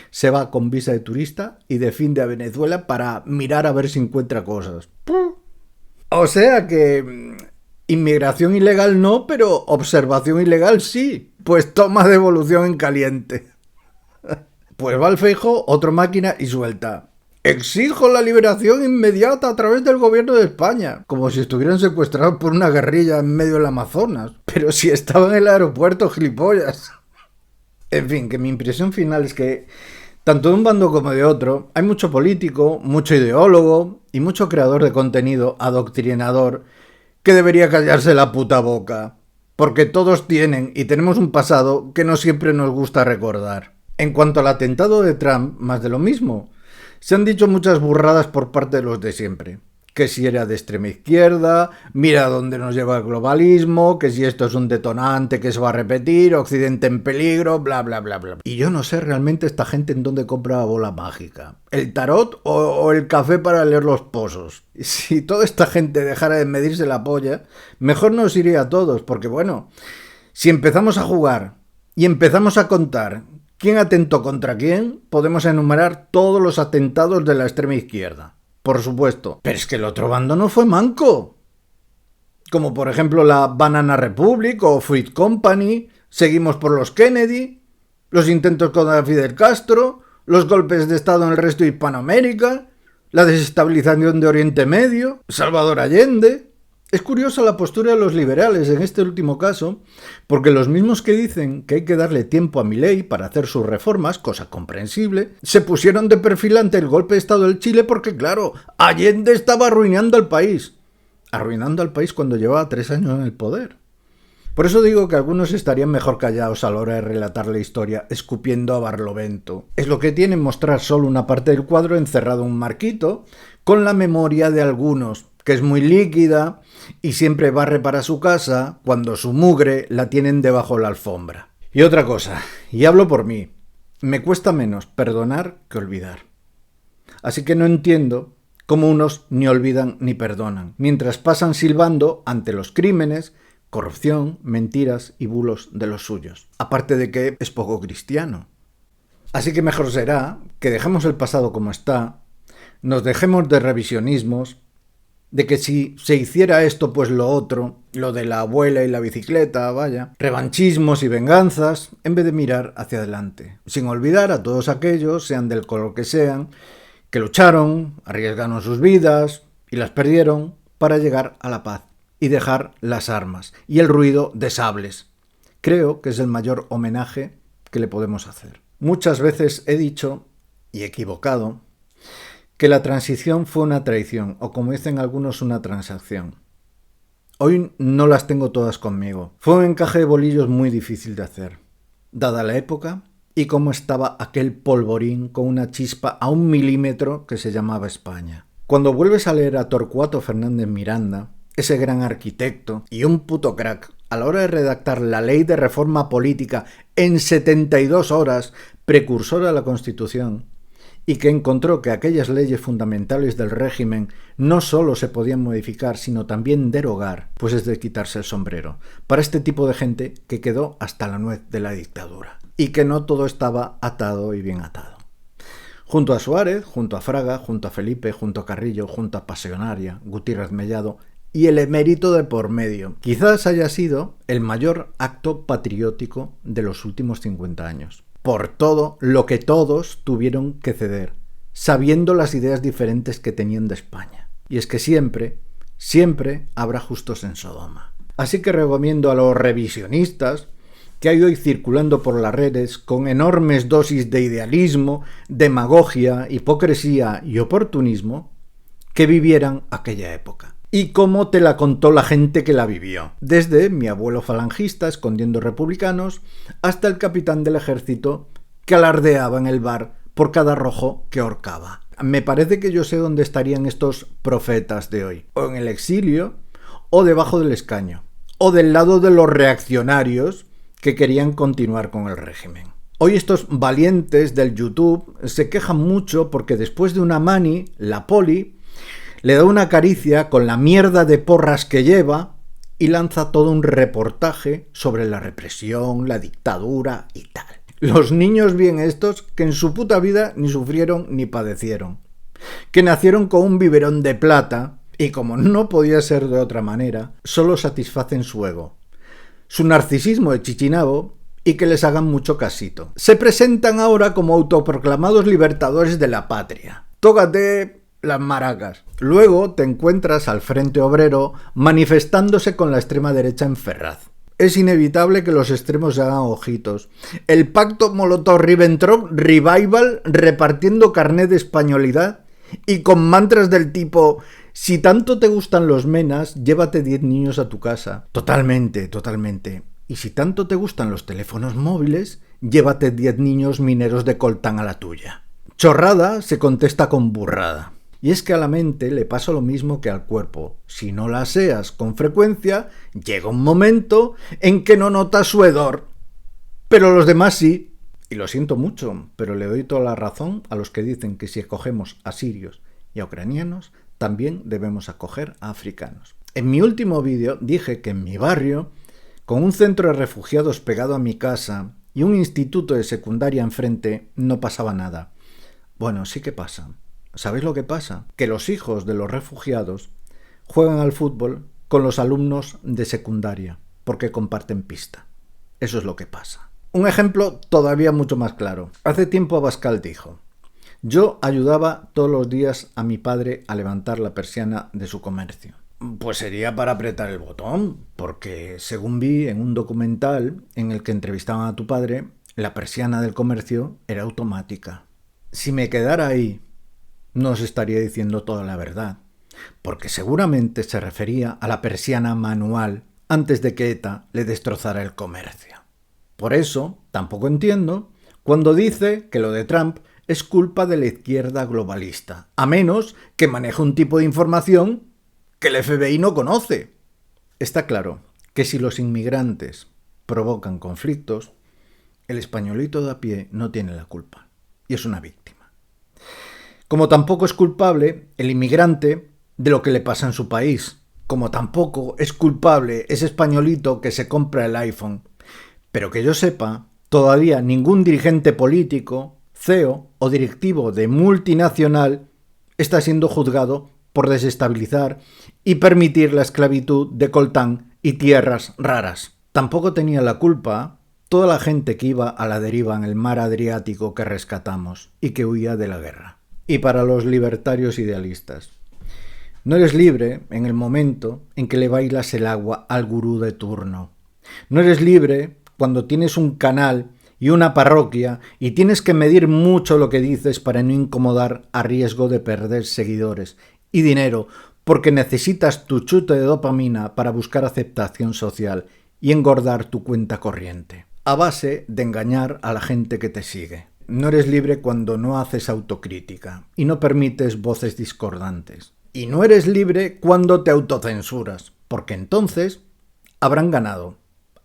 se va con visa de turista y defiende a Venezuela para mirar a ver si encuentra cosas. O sea que inmigración ilegal no, pero observación ilegal sí. Pues toma devolución en caliente. Pues va al Feijóo, otro máquina y suelta: exijo la liberación inmediata a través del gobierno de España. Como si estuvieran secuestrados por una guerrilla en medio del Amazonas. Pero si estaba en el aeropuerto, gilipollas. En fin, que mi impresión final es que tanto de un bando como de otro hay mucho político, mucho ideólogo y mucho creador de contenido adoctrinador que debería callarse la puta boca. Porque todos tienen y tenemos un pasado que no siempre nos gusta recordar. En cuanto al atentado de Trump, más de lo mismo. Se han dicho muchas burradas por parte de los de siempre. Que si era de extrema izquierda, mira dónde nos lleva el globalismo, que si esto es un detonante que se va a repetir, Occidente en peligro, bla, bla, bla, bla. Y yo no sé realmente esta gente en dónde compra la bola mágica. ¿El tarot o el café para leer los pozos? Si toda esta gente dejara de medirse la polla, mejor nos iría a todos, porque bueno, si empezamos a jugar y empezamos a contar quién atentó contra quién, podemos enumerar todos los atentados de la extrema izquierda. Por supuesto. Pero es que el otro bando no fue manco. Como por ejemplo la Banana Republic o Fruit Company, seguimos por los Kennedy, los intentos contra Fidel Castro, los golpes de Estado en el resto de Hispanoamérica, la desestabilización de Oriente Medio, Salvador Allende. Es curiosa la postura de los liberales en este último caso, porque los mismos que dicen que hay que darle tiempo a Milei para hacer sus reformas, cosa comprensible, se pusieron de perfil ante el golpe de Estado del Chile porque, claro, Allende estaba arruinando al país. Arruinando al país cuando llevaba 3 años en el poder. Por eso digo que algunos estarían mejor callados a la hora de relatar la historia, escupiendo a Barlovento. Es lo que tiene mostrar solo una parte del cuadro encerrado en un marquito, con la memoria de algunos, que es muy líquida y siempre barre para su casa cuando su mugre la tienen debajo de la alfombra. Y otra cosa, y hablo por mí, me cuesta menos perdonar que olvidar. Así que no entiendo cómo unos ni olvidan ni perdonan, mientras pasan silbando ante los crímenes, corrupción, mentiras y bulos de los suyos. Aparte de que es poco cristiano. Así que mejor será que dejemos el pasado como está, nos dejemos de revisionismos, de que si se hiciera esto pues lo otro, lo de la abuela y la bicicleta, vaya, revanchismos y venganzas, en vez de mirar hacia adelante, sin olvidar a todos aquellos, sean del color que sean, que lucharon, arriesgaron sus vidas y las perdieron para llegar a la paz y dejar las armas y el ruido de sables. Creo que es el mayor homenaje que le podemos hacer. Muchas veces he dicho, y equivocado, que la transición fue una traición, o como dicen algunos, una transacción. Hoy no las tengo todas conmigo. Fue un encaje de bolillos muy difícil de hacer, dada la época y cómo estaba aquel polvorín con una chispa a 1 milímetro que se llamaba España. Cuando vuelves a leer a Torcuato Fernández Miranda, ese gran arquitecto y un puto crack, a la hora de redactar la ley de reforma política en 72 horas, precursora de la Constitución, y que encontró que aquellas leyes fundamentales del régimen no solo se podían modificar, sino también derogar, pues es de quitarse el sombrero, para este tipo de gente que quedó hasta la nuez de la dictadura, y que no todo estaba atado y bien atado. Junto a Suárez, junto a Fraga, junto a Felipe, junto a Carrillo, junto a Pasionaria, Gutiérrez Mellado, y el emérito de por medio. Quizás haya sido el mayor acto patriótico de los últimos 50 años. Por todo lo que todos tuvieron que ceder, sabiendo las ideas diferentes que tenían de España. Y es que siempre habrá justos en Sodoma. Así que recomiendo a los revisionistas que hay hoy circulando por las redes con enormes dosis de idealismo, demagogia, hipocresía y oportunismo, que vivieran aquella época. Y cómo te la contó la gente que la vivió. Desde mi abuelo falangista escondiendo republicanos hasta el capitán del ejército que alardeaba en el bar por cada rojo que ahorcaba. Me parece que yo sé dónde estarían estos profetas de hoy. O en el exilio, o debajo del escaño, o del lado de los reaccionarios que querían continuar con el régimen. Hoy estos valientes del YouTube se quejan mucho porque después de una mani, la poli le da una caricia con la mierda de porras que lleva y lanza todo un reportaje sobre la represión, la dictadura y tal. Los niños bien estos que en su puta vida ni sufrieron ni padecieron, que nacieron con un biberón de plata y como no podía ser de otra manera, solo satisfacen su ego, su narcisismo de chichinabo y que les hagan mucho casito. Se presentan ahora como autoproclamados libertadores de la patria. Tócate las maracas. Luego te encuentras al Frente Obrero manifestándose con la extrema derecha en Ferraz. Es inevitable que los extremos se hagan ojitos. El pacto Molotov-Ribbentrop Revival repartiendo carnet de españolidad y con mantras del tipo: si tanto te gustan los menas, llévate 10 niños a tu casa. Totalmente. Y si tanto te gustan los teléfonos móviles, llévate 10 niños mineros de coltán a la tuya. Chorrada se contesta con burrada. Y es que a la mente le pasa lo mismo que al cuerpo. Si no la aseas con frecuencia, llega un momento en que no notas su hedor. Pero los demás sí. Y lo siento mucho, pero le doy toda la razón a los que dicen que si acogemos a sirios y a ucranianos, también debemos acoger a africanos. En mi último vídeo dije que en mi barrio, con un centro de refugiados pegado a mi casa y un instituto de secundaria enfrente, no pasaba nada. Bueno, sí que pasa. ¿Sabéis lo que pasa? Que los hijos de los refugiados juegan al fútbol con los alumnos de secundaria, porque comparten pista. Eso es lo que pasa. Un ejemplo todavía mucho más claro. Hace tiempo Abascal dijo: yo ayudaba todos los días a mi padre a levantar la persiana de su comercio. Pues sería para apretar el botón, porque según vi en un documental en el que entrevistaban a tu padre, la persiana del comercio era automática. Si me quedara ahí, no os estaría diciendo toda la verdad, porque seguramente se refería a la persiana manual antes de que ETA le destrozara el comercio. Por eso, tampoco entiendo cuando dice que lo de Trump es culpa de la izquierda globalista, a menos que maneje un tipo de información que el FBI no conoce. Está claro que si los inmigrantes provocan conflictos, el españolito de a pie no tiene la culpa y es una víctima. Como tampoco es culpable el inmigrante de lo que le pasa en su país. Como tampoco es culpable ese españolito que se compra el iPhone. Pero que yo sepa, todavía ningún dirigente político, CEO o directivo de multinacional está siendo juzgado por desestabilizar y permitir la esclavitud de coltán y tierras raras. Tampoco tenía la culpa toda la gente que iba a la deriva en el mar Adriático que rescatamos y que huía de la guerra. Y para los libertarios idealistas, no eres libre en el momento en que le bailas el agua al gurú de turno. No eres libre cuando tienes un canal y una parroquia y tienes que medir mucho lo que dices para no incomodar a riesgo de perder seguidores y dinero, porque necesitas tu chute de dopamina para buscar aceptación social y engordar tu cuenta corriente, a base de engañar a la gente que te sigue. No eres libre cuando no haces autocrítica y no permites voces discordantes. Y no eres libre cuando te autocensuras, porque entonces habrán ganado.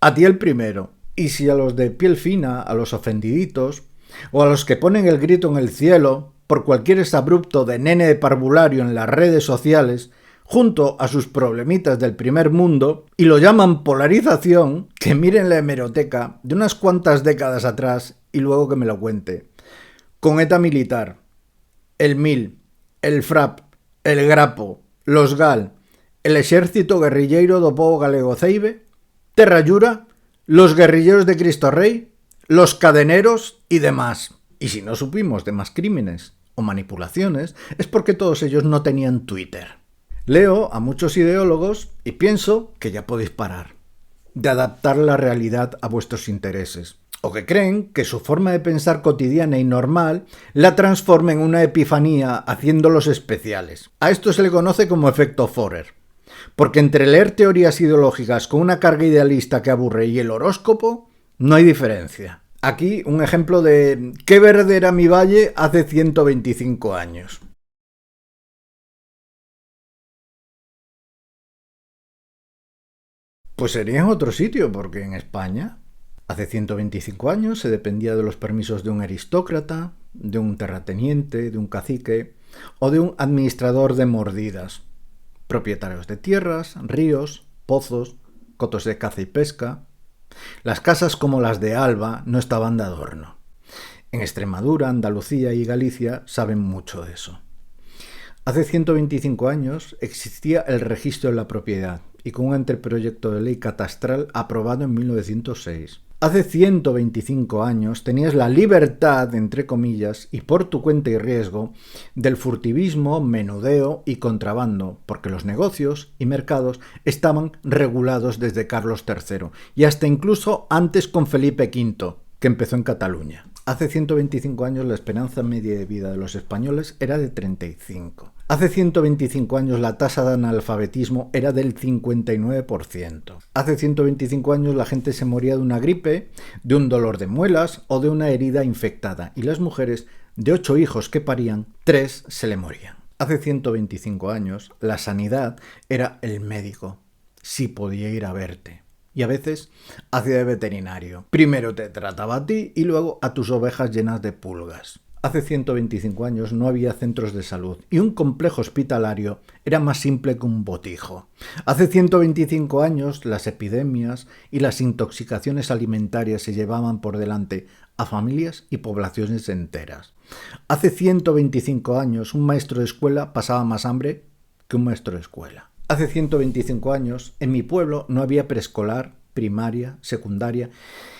A ti el primero. Y si a los de piel fina, a los ofendiditos, o a los que ponen el grito en el cielo por cualquier exabrupto de nene de parvulario en las redes sociales, junto a sus problemitas del primer mundo, y lo llaman polarización, que miren la hemeroteca de unas cuantas décadas atrás y luego que me lo cuente. Con ETA militar, el MIL, el FRAP, el GRAPO, los GAL, el Exército Guerrilleiro do Povo Galego Ceibe, Terra Llura, los guerrilleros de Cristo Rey, los cadeneros y demás. Y si no supimos de más crímenes o manipulaciones, es porque todos ellos no tenían Twitter. Leo a muchos ideólogos y pienso que ya podéis parar de adaptar la realidad a vuestros intereses, o que creen que su forma de pensar cotidiana y normal la transforma en una epifanía haciéndolos especiales. A esto se le conoce como efecto Forer, porque entre leer teorías ideológicas con una carga idealista que aburre y el horóscopo, no hay diferencia. Aquí un ejemplo de qué verde era mi valle hace 125 años. Pues sería en otro sitio, porque en España, hace 125 años, se dependía de los permisos de un aristócrata, de un terrateniente, de un cacique o de un administrador de mordidas, propietarios de tierras, ríos, pozos, cotos de caza y pesca. Las casas como las de Alba no estaban de adorno. En Extremadura, Andalucía y Galicia saben mucho de eso. Hace 125 años existía el registro de la propiedad y con un anteproyecto de ley catastral aprobado en 1906. Hace 125 años tenías la libertad, entre comillas, y por tu cuenta y riesgo, del furtivismo, menudeo y contrabando, porque los negocios y mercados estaban regulados desde Carlos III y hasta incluso antes con Felipe V, que empezó en Cataluña. Hace 125 años la esperanza media de vida de los españoles era de 35. Hace 125 años la tasa de analfabetismo era del 59%. Hace 125 años la gente se moría de una gripe, de un dolor de muelas o de una herida infectada, y las mujeres, de 8 hijos que parían, 3 se le morían. Hace 125 años la sanidad era el médico, sí podía ir a verte. Y a veces hacía de veterinario. Primero te trataba a ti y luego a tus ovejas llenas de pulgas. Hace 125 años no había centros de salud y un complejo hospitalario era más simple que un botijo. Hace 125 años las epidemias y las intoxicaciones alimentarias se llevaban por delante a familias y poblaciones enteras. Hace 125 años un maestro de escuela pasaba más hambre que un maestro de escuela. Hace 125 años, en mi pueblo no había preescolar, primaria, secundaria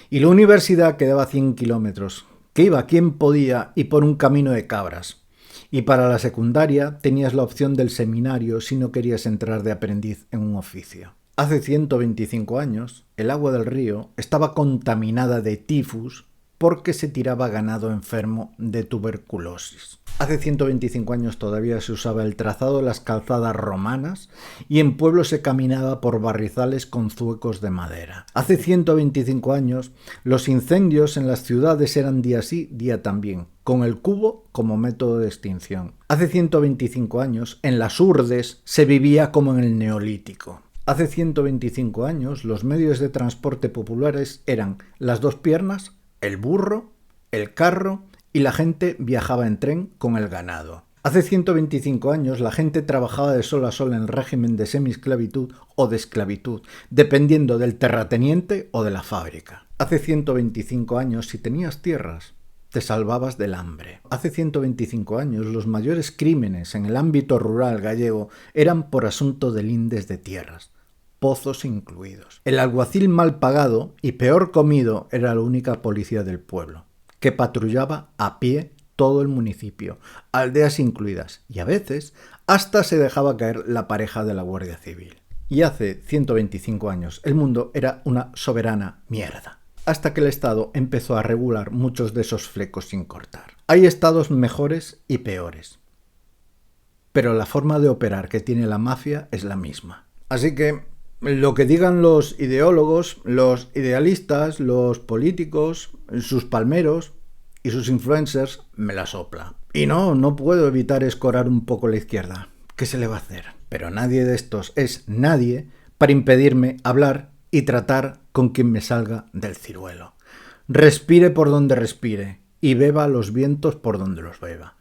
y la universidad quedaba a 100 kilómetros, que iba quien podía y por un camino de cabras. Y para la secundaria tenías la opción del seminario si no querías entrar de aprendiz en un oficio. Hace 125 años, el agua del río estaba contaminada de tifus porque se tiraba ganado enfermo de tuberculosis. Hace 125 años todavía se usaba el trazado de las calzadas romanas y en pueblos se caminaba por barrizales con zuecos de madera. Hace 125 años los incendios en las ciudades eran día sí, día también, con el cubo como método de extinción. Hace 125 años en las urdes se vivía como en el Neolítico. Hace 125 años los medios de transporte populares eran las 2 piernas, el burro, el carro y la gente viajaba en tren con el ganado. Hace 125 años la gente trabajaba de sol a sol en el régimen de semiesclavitud o de esclavitud, dependiendo del terrateniente o de la fábrica. Hace 125 años, si tenías tierras, te salvabas del hambre. Hace 125 años los mayores crímenes en el ámbito rural gallego eran por asunto de lindes de tierras, pozos incluidos. El alguacil mal pagado y peor comido era la única policía del pueblo, que patrullaba a pie todo el municipio, aldeas incluidas, y a veces hasta se dejaba caer la pareja de la Guardia Civil. Y hace 125 años el mundo era una soberana mierda, hasta que el Estado empezó a regular muchos de esos flecos sin cortar. Hay estados mejores y peores, pero la forma de operar que tiene la mafia es la misma. Así que lo que digan los ideólogos, los idealistas, los políticos, sus palmeros y sus influencers, me la sopla. Y no puedo evitar escorar un poco la izquierda. ¿Qué se le va a hacer? Pero nadie de estos es nadie para impedirme hablar y tratar con quien me salga del ciruelo. Respire por donde respire y beba los vientos por donde los beba.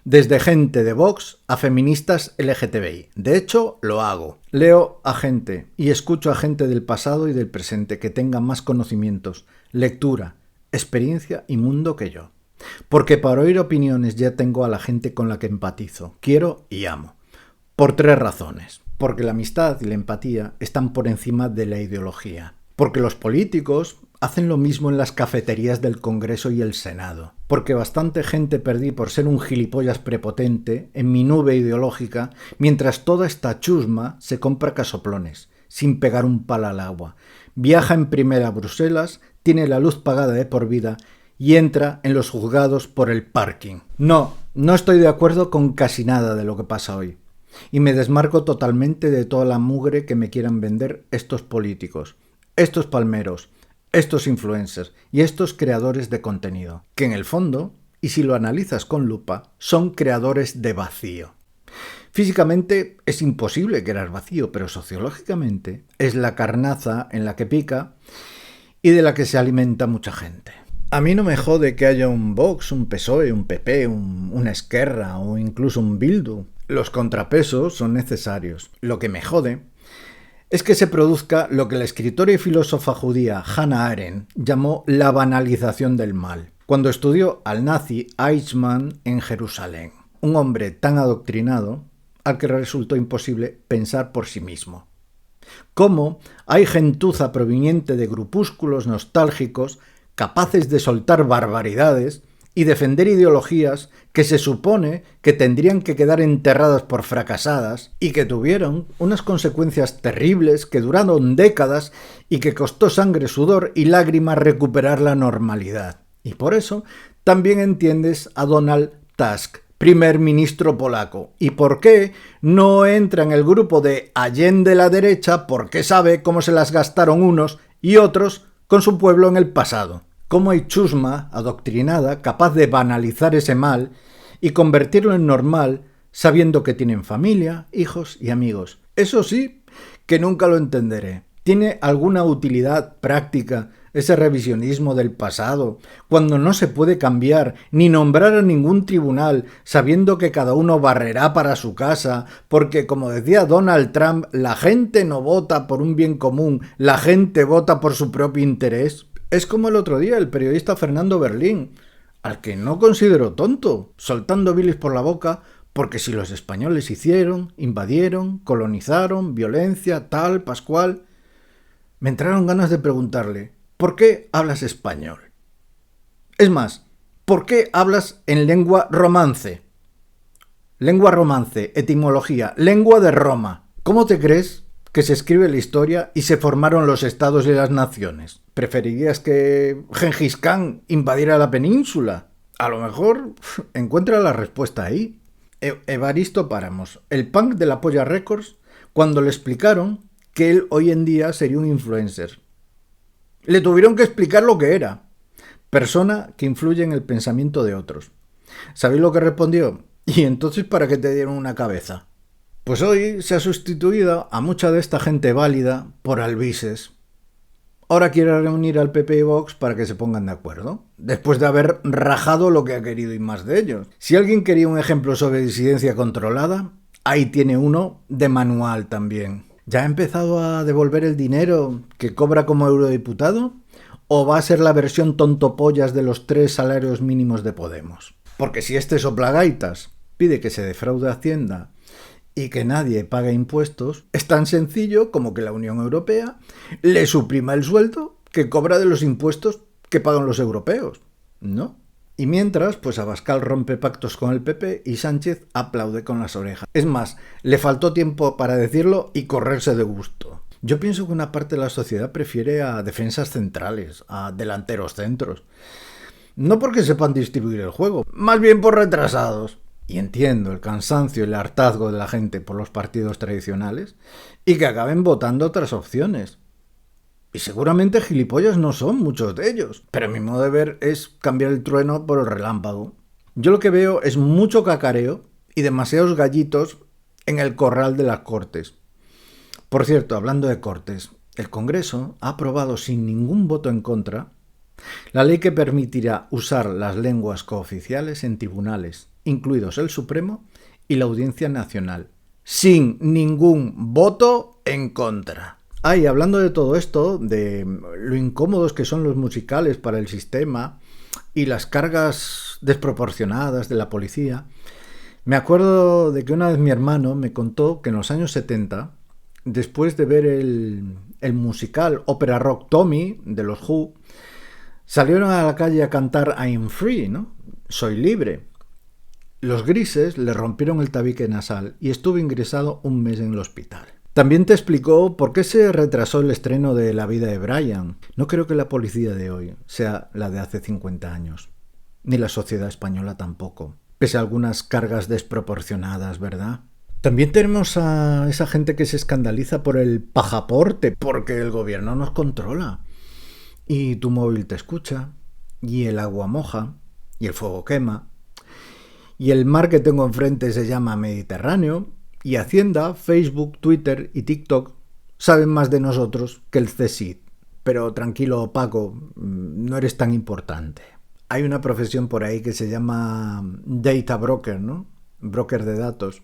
Desde gente de Vox a feministas LGTBI. De hecho, lo hago. Leo a gente y escucho a gente del pasado y del presente que tenga más conocimientos, lectura, experiencia y mundo que yo. Porque para oír opiniones ya tengo a la gente con la que empatizo, quiero y amo. Por 3 razones. Porque la amistad y la empatía están por encima de la ideología. Porque los políticos hacen lo mismo en las cafeterías del Congreso y el Senado. Porque bastante gente perdí por ser un gilipollas prepotente en mi nube ideológica, mientras toda esta chusma se compra casoplones, sin pegar un palo al agua. Viaja en primera a Bruselas, tiene la luz pagada de por vida y entra en los juzgados por el parking. No estoy de acuerdo con casi nada de lo que pasa hoy. Y me desmarco totalmente de toda la mugre que me quieran vender estos políticos, estos palmeros, estos influencers y estos creadores de contenido, que en el fondo, y si lo analizas con lupa, son creadores de vacío. Físicamente es imposible crear vacío, pero sociológicamente es la carnaza en la que pica y de la que se alimenta mucha gente. A mí no me jode que haya un Vox, un PSOE, un PP, una Esquerra o incluso un Bildu. Los contrapesos son necesarios. Lo que me jode es que se produzca lo que la escritora y filósofa judía Hannah Arendt llamó la banalización del mal, cuando estudió al nazi Eichmann en Jerusalén, un hombre tan adoctrinado al que resultó imposible pensar por sí mismo. Cómo hay gentuza proveniente de grupúsculos nostálgicos capaces de soltar barbaridades y defender ideologías que se supone que tendrían que quedar enterradas por fracasadas y que tuvieron unas consecuencias terribles que duraron décadas y que costó sangre, sudor y lágrimas recuperar la normalidad. Y por eso también entiendes a Donald Tusk, primer ministro polaco. ¿Y por qué no entra en el grupo de Allende la derecha? Porque sabe cómo se las gastaron unos y otros con su pueblo en el pasado. Cómo hay chusma adoctrinada capaz de banalizar ese mal y convertirlo en normal sabiendo que tienen familia, hijos y amigos. Eso sí, que nunca lo entenderé. ¿Tiene alguna utilidad práctica ese revisionismo del pasado cuando no se puede cambiar ni nombrar a ningún tribunal sabiendo que cada uno barrerá para su casa? Porque, como decía Donald Trump, la gente no vota por un bien común, la gente vota por su propio interés. Es como el otro día el periodista Fernando Berlín, al que no considero tonto, soltando bilis por la boca, porque si los españoles hicieron, invadieron, colonizaron, violencia, tal, pascual. Me entraron ganas de preguntarle, ¿por qué hablas español? Es más, ¿por qué hablas en lengua romance? Lengua romance, etimología, lengua de Roma. ¿Cómo te crees que se escribe la historia y se formaron los estados y las naciones? ¿Preferirías que Gengis Khan invadiera la península? A lo mejor encuentra la respuesta ahí. Evaristo Páramos, el punk de la Polla Records, cuando le explicaron que él hoy en día sería un influencer. Le tuvieron que explicar lo que era. Persona que influye en el pensamiento de otros. ¿Sabéis lo que respondió? ¿Y entonces para qué te dieron una cabeza? Pues hoy se ha sustituido a mucha de esta gente válida por albises. Ahora quiere reunir al PP y Vox para que se pongan de acuerdo, después de haber rajado lo que ha querido y más de ellos. Si alguien quería un ejemplo sobre disidencia controlada, ahí tiene uno de manual también. ¿Ya ha empezado a devolver el dinero que cobra como eurodiputado? ¿O va a ser la versión tontopollas de los 3 salarios mínimos de Podemos? Porque si este soplagaitas pide que se defraude Hacienda y que nadie pague impuestos, es tan sencillo como que la Unión Europea le suprima el sueldo que cobra de los impuestos que pagan los europeos, ¿no? Y mientras, pues Abascal rompe pactos con el PP y Sánchez aplaude con las orejas. Es más, le faltó tiempo para decirlo y correrse de gusto. Yo pienso que una parte de la sociedad prefiere a defensas centrales, a delanteros centros. No porque sepan distribuir el juego, más bien por retrasados. Y entiendo el cansancio y el hartazgo de la gente por los partidos tradicionales y que acaben votando otras opciones. Y seguramente gilipollas no son muchos de ellos, pero mi modo de ver es cambiar el trueno por el relámpago. Yo lo que veo es mucho cacareo y demasiados gallitos en el corral de las Cortes. Por cierto, hablando de Cortes, el Congreso ha aprobado sin ningún voto en contra la ley que permitirá usar las lenguas cooficiales en tribunales, incluidos el Supremo y la Audiencia Nacional, sin ningún voto en contra. Y hablando de todo esto, de lo incómodos que son los musicales para el sistema y las cargas desproporcionadas de la policía, Me acuerdo de que una vez mi hermano me contó que en los años 70, después de ver el musical ópera rock Tommy de los Who, salieron a la calle a cantar I'm Free, ¿no? Soy libre. Los Grises le rompieron el tabique nasal y estuvo ingresado un mes en el hospital. También te explicó por qué se retrasó el estreno de La vida de Brian. No creo que la policía de hoy sea la de hace 50 años, ni la sociedad española tampoco, pese a algunas cargas desproporcionadas, ¿verdad? También tenemos a esa gente que se escandaliza por el pajaporte, porque el gobierno nos controla. Y tu móvil te escucha, y el agua moja, y el fuego quema, y el mar que tengo enfrente se llama Mediterráneo, y Hacienda, Facebook, Twitter y TikTok saben más de nosotros que el CSIC. Pero tranquilo, Paco, no eres tan importante. Hay una profesión por ahí que se llama data broker, ¿no? Broker de datos.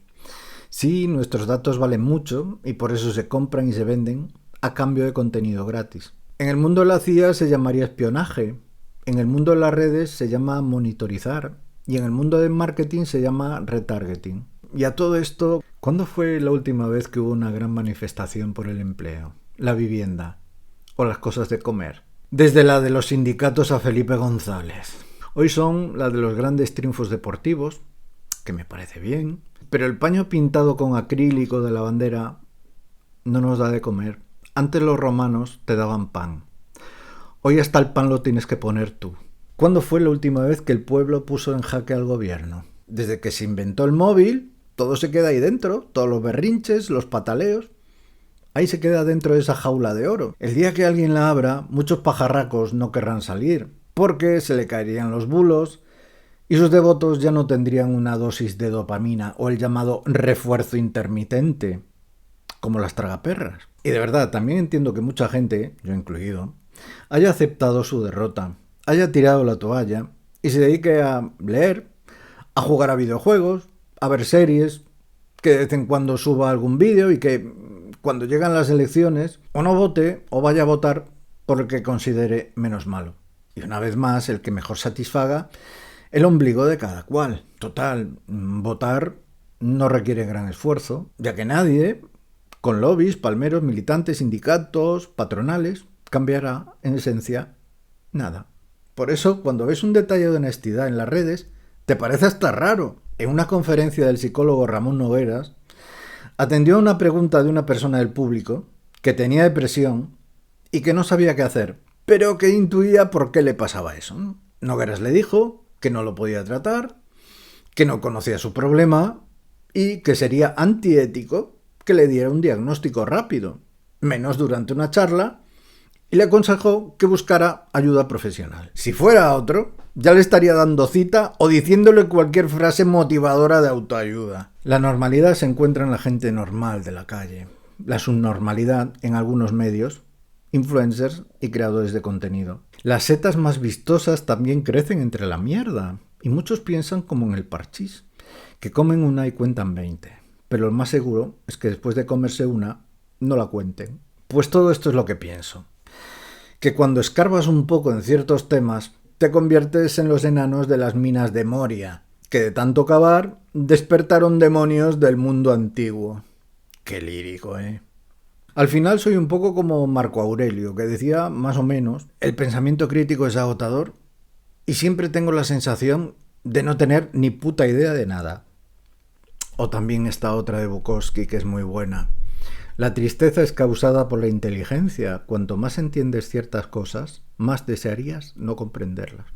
Sí, nuestros datos valen mucho y por eso se compran y se venden a cambio de contenido gratis. En el mundo de la CIA se llamaría espionaje, en el mundo de las redes se llama monitorizar y en el mundo del marketing se llama retargeting. Y a todo esto, ¿cuándo fue la última vez que hubo una gran manifestación por el empleo, la vivienda o las cosas de comer? Desde la de los sindicatos a Felipe González. Hoy son la de los grandes triunfos deportivos, que me parece bien, pero el paño pintado con acrílico de la bandera no nos da de comer. Antes los romanos te daban pan. Hoy hasta el pan lo tienes que poner tú. ¿Cuándo fue la última vez que el pueblo puso en jaque al gobierno? Desde que se inventó el móvil, todo se queda ahí dentro, todos los berrinches, los pataleos. Ahí se queda dentro de esa jaula de oro. El día que alguien la abra, muchos pajarracos no querrán salir, porque se le caerían los bulos y sus devotos ya no tendrían una dosis de dopamina o el llamado refuerzo intermitente, como las tragaperras. Y de verdad, también entiendo que mucha gente, yo incluido, haya aceptado su derrota, haya tirado la toalla y se dedique a leer, a jugar a videojuegos, a ver series, que de vez en cuando suba algún vídeo y que cuando llegan las elecciones o no vote o vaya a votar por el que considere menos malo. Y una vez más, el que mejor satisfaga el ombligo de cada cual. Total, votar no requiere gran esfuerzo, ya que nadie, con lobbies, palmeros, militantes, sindicatos, patronales, cambiará en esencia nada. Por eso, cuando ves un detalle de honestidad en las redes, te parece hasta raro. En una conferencia del psicólogo Ramón Nogueras, atendió a una pregunta de una persona del público que tenía depresión y que no sabía qué hacer, pero que intuía por qué le pasaba eso. Nogueras le dijo que no lo podía tratar, que no conocía su problema y que sería antiético que le diera un diagnóstico rápido, menos durante una charla, y le aconsejó que buscara ayuda profesional. Si fuera otro, ya le estaría dando cita o diciéndole cualquier frase motivadora de autoayuda. La normalidad se encuentra en la gente normal de la calle. La subnormalidad en algunos medios, influencers y creadores de contenido. Las setas más vistosas también crecen entre la mierda. Y muchos piensan como en el parchís, que comen una y cuentan 20. Pero lo más seguro es que después de comerse una, no la cuenten. Pues todo esto es lo que pienso. Que cuando escarbas un poco en ciertos temas, te conviertes en los enanos de las minas de Moria, que de tanto cavar despertaron demonios del mundo antiguo. Qué lírico, ¿eh? Al final soy un poco como Marco Aurelio, que decía, más o menos, el pensamiento crítico es agotador y siempre tengo la sensación de no tener ni puta idea de nada. O también esta otra de Bukowski, que es muy buena. La tristeza es causada por la inteligencia. Cuanto más entiendes ciertas cosas, más desearías no comprenderlas.